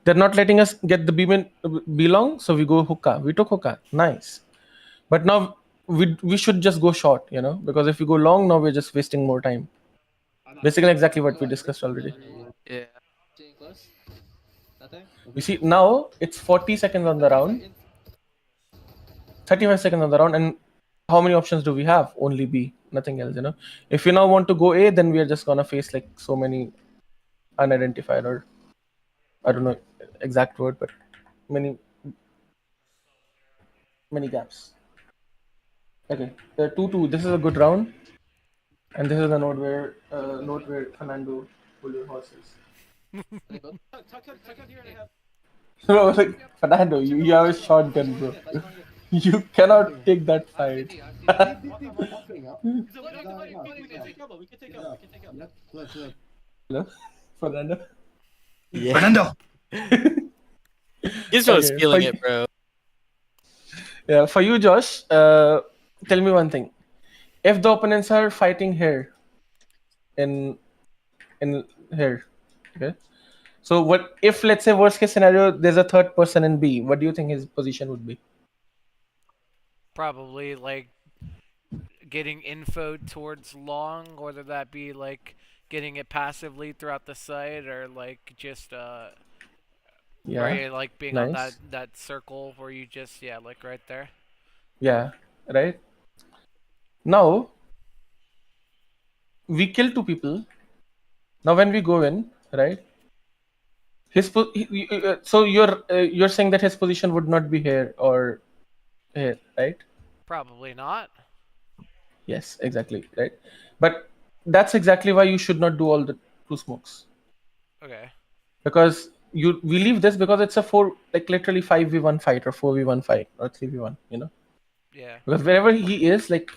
They're not letting us get the B long, so we go hookah. We took hookah. Nice. But now we should just go short, you know, because if we go long, now we're just wasting more time. Basically, exactly what we discussed already. Yeah. Staying close. Nothing. You see, now it's 40 seconds on the round, 35 seconds on the round, and how many options do we have? Only B, nothing else, you know. If you now want to go A, then we are just gonna face like so many unidentified, or I don't know exact word, but many gaps. Okay, 2-2. This is a good round, and this is the node where Fernando pull your horses. They both. Tuck out here and a half. Bro, like, Fernando, you have a shotgun, bro. You cannot take that fight. So we can take elbow. We can take elbow. Left. Hello, Fernando. Yeah. Fernando! Gizmo was Okay, feeling for it, bro. Yeah, for you, Josh, tell me one thing. If the opponents are fighting here, in here, okay. So what if, let's say, worst case scenario, there's a third person in B? What do you think his position would be? Probably like getting info towards long, whether that be like getting it passively throughout the site or like just Yeah, right, like being on nice. that circle where you just like right there. Yeah, right. Now we kill 2 people. Now when we go in, right? So you're saying that his position would not be here or here, right? Probably not. Yes, exactly, right. But that's exactly why you should not do all the 2 smokes, Okay. because we leave this because it's a 4, like literally 5v1 fight or 4v1 fight or 3v1, you know. Yeah. Because wherever he is, like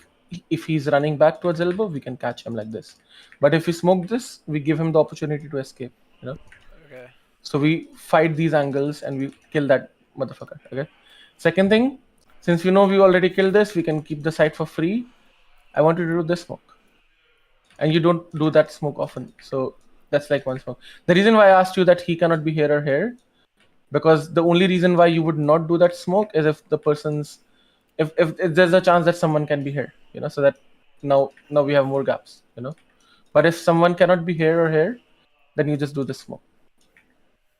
if he's running back towards elbow, we can catch him like this. But if we smoke this, we give him the opportunity to escape, you know. Okay. So we fight these angles and we kill that motherfucker. Okay. Second thing, since we know we already killed this, we can keep the site for free. I want you to do this smoke, and you don't do that smoke often. So that's like 1 smoke. The reason why I asked you that he cannot be here or here, because the only reason why you would not do that smoke is if the person's, if there's a chance that someone can be here, you know, so that now we have more gaps, you know. But if someone cannot be here or here, then you just do the smoke.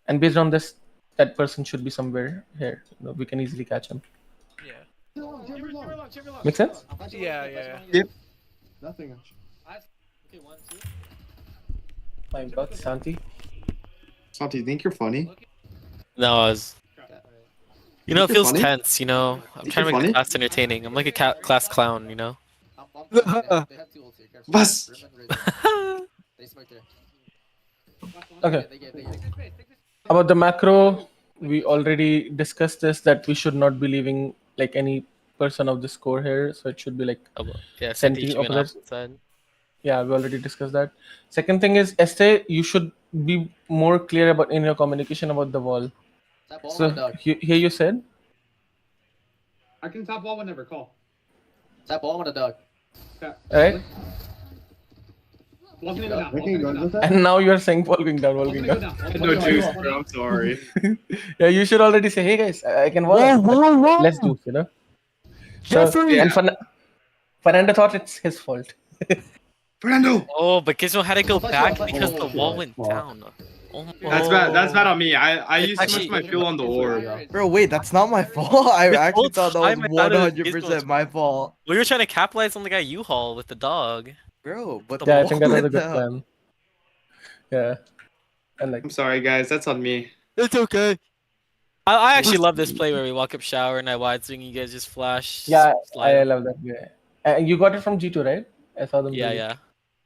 And based on this, that person should be somewhere here. You know, we can easily catch him. Yeah. Chamber long. Make sense? Yeah. Nothing. Okay, 1, 2. My God, Santi. Santi, you think you're funny? No, I was. Okay. You know, it Is it feels funny? tense. You know, I'm Is trying it to make the funny? class entertaining. I'm like a class clown. You know. They have 2 ults here. Careful. Was? Brim and Razor. They smoked there. Okay. They gave. About the macro, we already discussed this that we should not be leaving like any person of this core here, so it should be like Oh, well, yeah, Senti Senti on opposite. opposite side. Yeah, we already discussed that. Second thing is Este, you should be more clear about in your communication about the wall. That ball So on the dog. here you said, I can top wall whenever. Call. That ball on the dog. Yeah. right? Wall's gonna go down. We Wall's can gonna go go with down. that. And now you're saying wall going down, wall Wall's going gonna go down. down. No juice, bro. I'm sorry. Yeah, you should already say, hey guys, I can wall. but less juice, you know. So Jeffrey! and Fernando thought it's his fault. Fernando! Oh, but Gizmo had to go Touch back it. because the Oh, wall shit. went Fuck. down. Oh, That's bad. That's bad on me. I It's used too much actually- of my fuel on the orb. Bro, wait, that's not my fault. I This actually whole thought that time was I thought it was 100% my fault. We were trying to capitalize on the guy U-Haul with the dog. Bro, but Yeah, I the think that was a wall good went plan. Yeah. And like I'm sorry, guys. That's on me. It's okay. I actually love this play where we walk up shower and I wide swing. You guys just flash. yeah, slide I up. love that. Yeah. And you got it from G2, right? I saw them. Yeah, do it. yeah.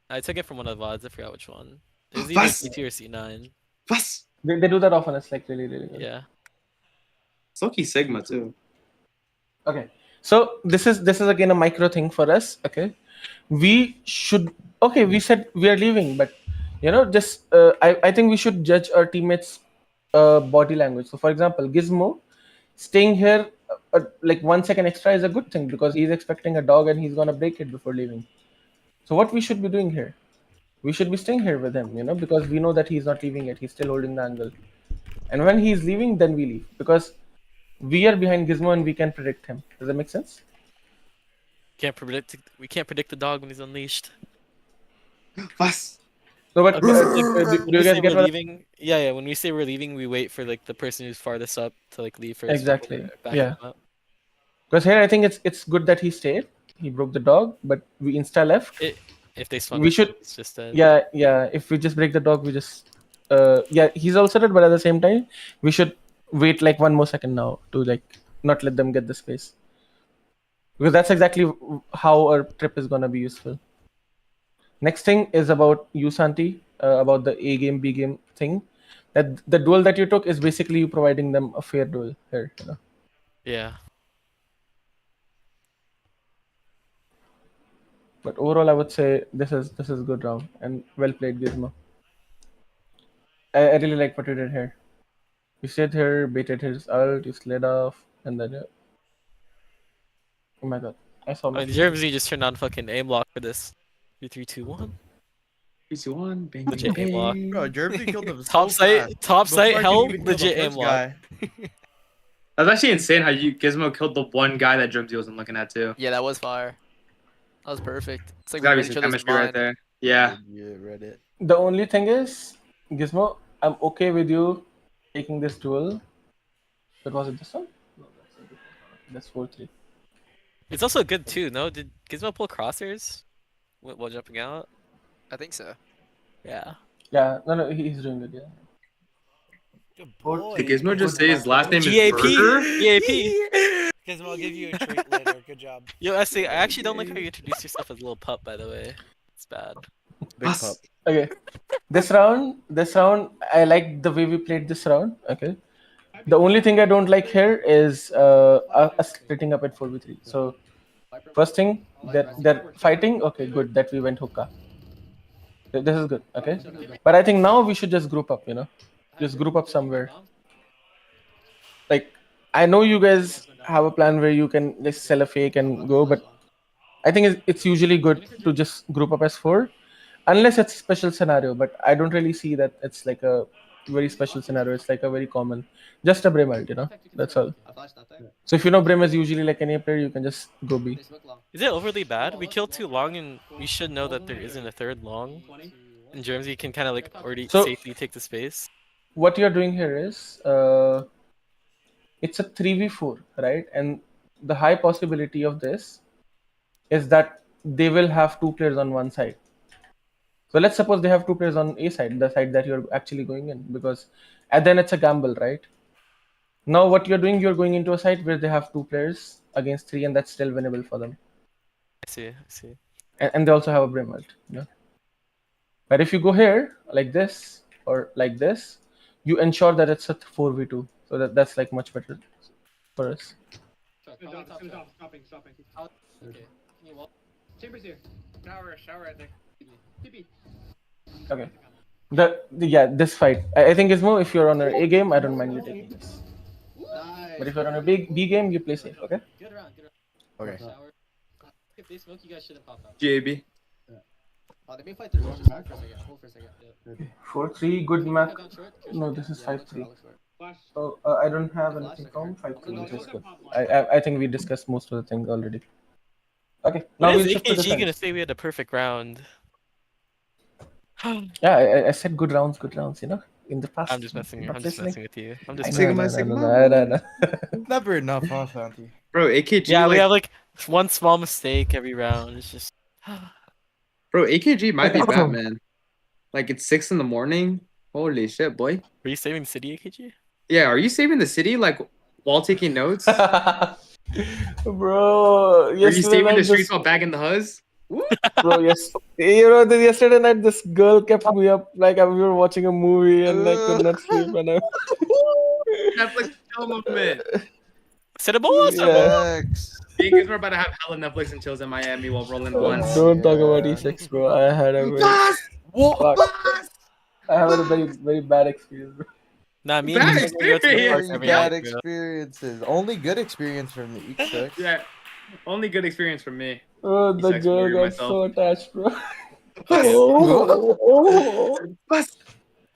I took it from one of the VODs. I forgot which one. It was either Fast. C2 or C9. Was? They do that often. It's like really, really good. Yeah. Loki Sigma too. Okay. So this is again a micro thing for us. Okay. We should. Okay, we said we are leaving, but just I think we should judge our teammates' body language. So for example, Gizmo staying here like 1 second extra is a good thing because he's expecting a dog and he's gonna break it before leaving. So what we should be doing here? We should be staying here with him, because we know that he's not leaving it. He's still holding the angle. And when he's leaving, then we leave because we are behind Gizmo and we can predict him. Does that make sense? We can't predict the dog when he's unleashed. Was? So, but Okay, do you When we guys say get we're what? leaving, yeah. When we say we're leaving, we wait for like the person who's farthest up to like leave first. before Exactly, we're backing yeah. them up. Because here I think it's good that he stayed. He broke the dog, but we insta left. If they swung, We us, should- it's just dead. Yeah. If we just break the dog, we just he's also dead, but at the same time, we should wait like 1 more second now to like not let them get the space. Because that's exactly how our trip is gonna be useful. Next thing is about you, Santi, about the A game, B game thing. That the duel that you took is basically you providing them a fair duel here. Yeah. But overall, I would say this is a good round and well played, Gizmo. I really like what you did here. You stayed here, baited his ult, you slid off, and then oh my god, I saw my. Jersey just turned on fucking aim lock for this. 3, 3, 2, 1. 3, 2, 1. Bang, Legit bang, aim lock. bang. Bro, Jeremy killed him Top so site, fast. top Before site I could held, even kill the legit aim first lock. guy. That's actually insane how you Gizmo killed the one guy that Drumsy wasn't looking at too. Yeah, that was fire. That was perfect. It's like There's gotta we be read each some other's chemistry right mind. there. Yeah. Yeah, Reddit. The only thing is, Gizmo, I'm okay with you taking this duel. But was it this one? No, that's a different one. That's 4-3. It's also good too, no? Did Gizmo pull crosshairs while jumping out? I think so. Yeah. Yeah, no, he's doing good. Yeah. Good boy. Did Gizmo just say his last name is GAP. Burger? GAP. Gizmo, I'll give you a treat later. Good job. Yo, I actually don't like how you introduce yourself as a little pup. By the way, it's bad. Big Us. pup. Okay. This round, I like the way we played this round. Okay. The only thing I don't like here is us splitting up at 4v3. So first thing, they're fighting. Okay, good that we went hookah. This is good. Okay. But I think now we should just group up. Just group up somewhere. Like I know you guys have a plan where you can just sell a fake and go, but I think it's usually good to just group up as 4, unless it's a special scenario. But I don't really see that it's like a very special scenario. It's like a very common, just a Brim ult, that's all. I flashed that there. So if Brim is usually like any player, you can just go B. They smoke long. Is it overly bad? We killed 2 long, and we should know that there isn't a 3rd long. And Jeremy can kind of like already So- safely take the space. What you're doing here is it's a 3v4, right? And the high possibility of this is that they will have 2 players on one side. So let's suppose they have 2 players on A side, the side that you're actually going in, because and then it's a gamble, right? Now what you're doing, you're going into a site where they have 2 players against 3, and that's still winnable for them. I see. I see. And they also have a brim ult. You know? But if you go here like this or like this, you ensure that it's a 4v2. So that's like much better for us. Truck, Gonna probably drop, top gonna truck. drop, stopping. Okay. Can you walk? Chambers here. Shower right there. TP. Okay. Yeah, this fight. I think Gizmo, if you're on an A game, I don't mind you taking this. Nice. But if you're on a B game, you play safe. Okay. Good round. Okay. Shower. If they smoke, you guys shouldn't pop out. GAB. Oh, they may fight through. Just hold for a second. Hold for a second. Yeah. 4-3, good Can you map. cut down short? No, this is Yeah, I'll look 5-3. for it, I'll look for it. Flash. So I don't have Flash, anything okay. from I'm 5-3, gonna which is go good. Pop line. I think we discussed most of the things already. Okay, now When we'll is shift to AKG gonna defense. say we had a perfect round? Yeah, I said good rounds, you know, in the past. I'm just messing. Not I'm just listening. messing with you. I'm I just. know, Sigma, no. Never enough, huh, Santi? Bro, AKG. Yeah, we like, have like one small mistake every round. It's just. Bro, AKG might be Batman. Like it's 6 in the morning. Holy shit, boy. Were you saving City AKG? Yeah, are you saving the city like while taking notes? Bro, Are you yesterday saving night the streets this, while bagging the huzz? Woo! bro, yes, you know, yesterday night this girl kept me up like we were watching a movie and I could not sleep and I. Netflix chill moment. Cinnabon? Yeah. Because we're about to have hella Netflix and chills in Miami while rolling blunts. Don't talk about E6, bro. I had a very, fuck. I had a very bad experience, bro. Nah, me Bad and you go to the experience. park Very every bad night, bro. experiences. Only good experience from the E6. Yeah, only good experience from me. Bro, the E6 girl warrior got myself. so attached, bro.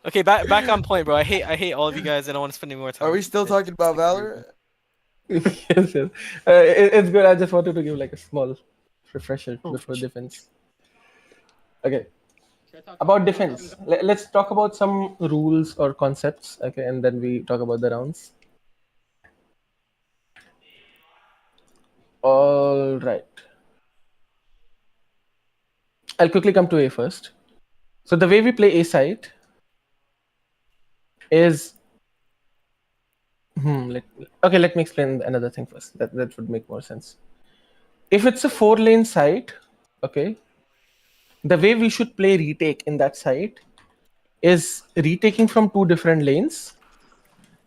Okay, back on point, bro. I hate all of you guys. I don't want to spend any more time. Are we still talking about Valorant? Yes. It's good. I just wanted to give like a small refresher before defense. Okay. Should I talk About defense, let's talk about some rules or concepts. Okay, and then we talk about the rounds. All right. I'll quickly come to A first. So the way we play A side is let me explain another thing first. That would make more sense. If it's a 4-lane site, okay, the way we should play retake in that site is retaking from 2 different lanes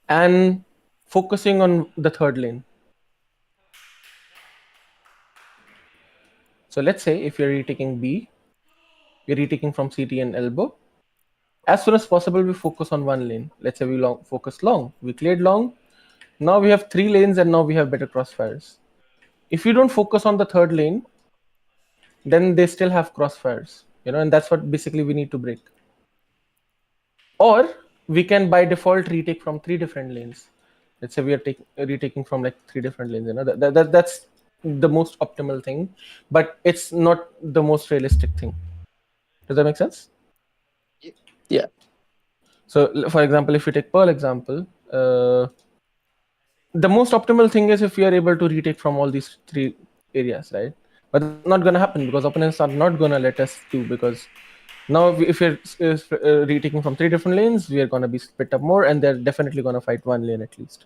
and focusing on the 3rd lane. So let's say if you're retaking B, you're retaking from CT and elbow. As soon as possible, we focus on 1 lane. Let's say we focus long. We cleared long. Now we have 3 lanes and now we have better crossfires. If you don't focus on the 3rd lane, then they still have crossfires, you know, and that's what basically we need to break. Or we can by default retake from 3 different lanes. Let's say we are retaking from like 3 different lanes, you know, that's the most optimal thing, but it's not the most realistic thing. Does that make sense? Yeah. So for example, if you take Pearl example, the most optimal thing is if we are able to retake from all these 3 areas, right? But it's not going to happen because opponents are not going to let us do, because now if we're retaking from 3 different lanes, we are going to be split up more and they're definitely going to fight 1 lane at least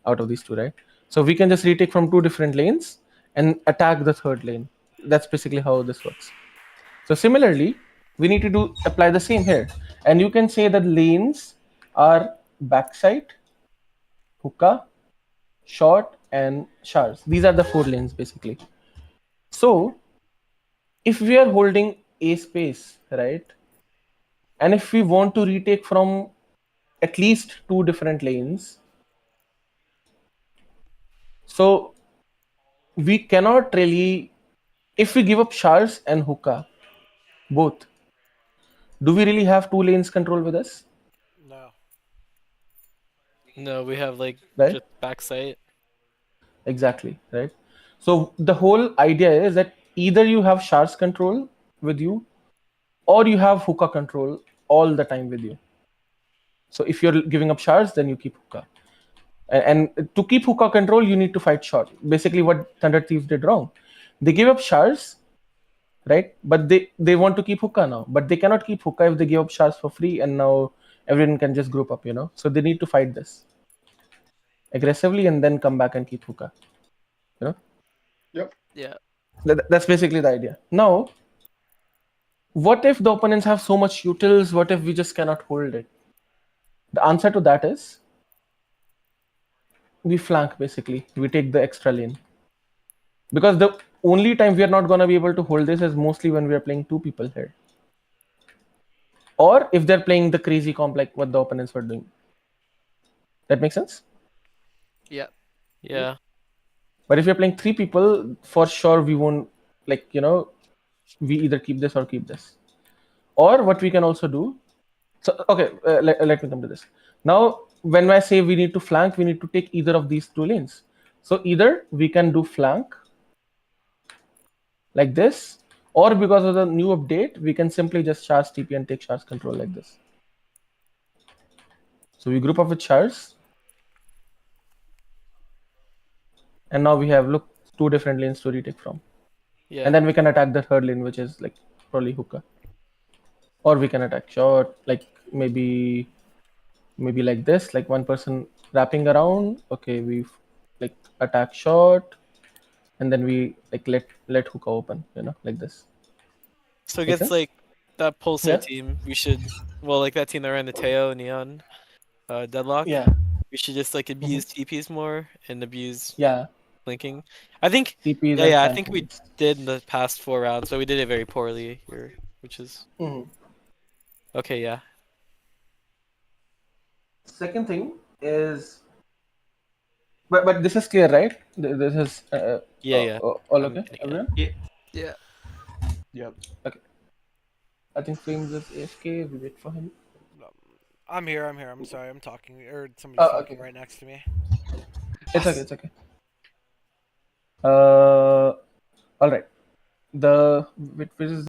out of these 2, right? So we can just retake from 2 different lanes and attack the 3rd lane. That's basically how this works. So similarly, we need to apply the same here. And you can say that lanes are backside, hookah, short, and showers. These are the 4 lanes basically. So if we are holding A space, right, and if we want to retake from at least 2 different lanes, so we cannot really, if we give up showers and hookah, both, do we really have 2 lanes control with us? No. No, we have like Right? just backside. Exactly, right? So the whole idea is that either you have showers control with you or you have hookah control all the time with you. So if you're giving up showers, then you keep hookah. And to keep hookah control, you need to fight short. Basically what Thunder Thieves did wrong. They gave up showers, right? But they want to keep hookah now. But they cannot keep hookah if they give up showers for free and now everyone can just group up, you know? So they need to fight this. aggressively and then come back and keep hookah. Yeah. That's basically the idea. Now, what if the opponents have so much utils? What if we just cannot hold it? The answer to that is we flank basically. We take the extra lane. Because the only time we are not going to be able to hold this is mostly when we are playing 2 people here. Or if they're playing the crazy comp like what the opponents were doing. That makes sense? Yeah. Yeah. But if you're playing 3 people, for sure we won't, like, we either keep this or keep this. Or what we can also do. So, okay, let me come to this. Now, when I say we need to flank, we need to take either of these 2 lanes. So either we can do flank like this, or because of the new update, we can simply just charge TP and take charge control like this. So we group up with Charles. And now we have, look, 2 different lanes to retake from. Yeah. And then we can attack the third lane, which is like probably hookah. Or we can attack short, like maybe like this, like one person wrapping around. Okay, we like attack short, and then we like let hookah open, like this. So Make against sense? like that Pulsar Yeah. team, we should like that team that ran the Teo, Neon, Deadlock. Yeah. We should just like abuse TPs more and abuse Yeah. linking. I think TPs and I think we flanking. did in the past 4 rounds, but we did it very poorly here, which is okay. Yeah. Second thing is, but this is clear, right? This is Yeah. all I'm okay, getting it. everyone? Yeah. Yep. I think Flames is AFK. We wait for him. I'm here. I'm sorry. I'm talking, or somebody's Oh, talking okay. right next to me. It's okay. All right. Which is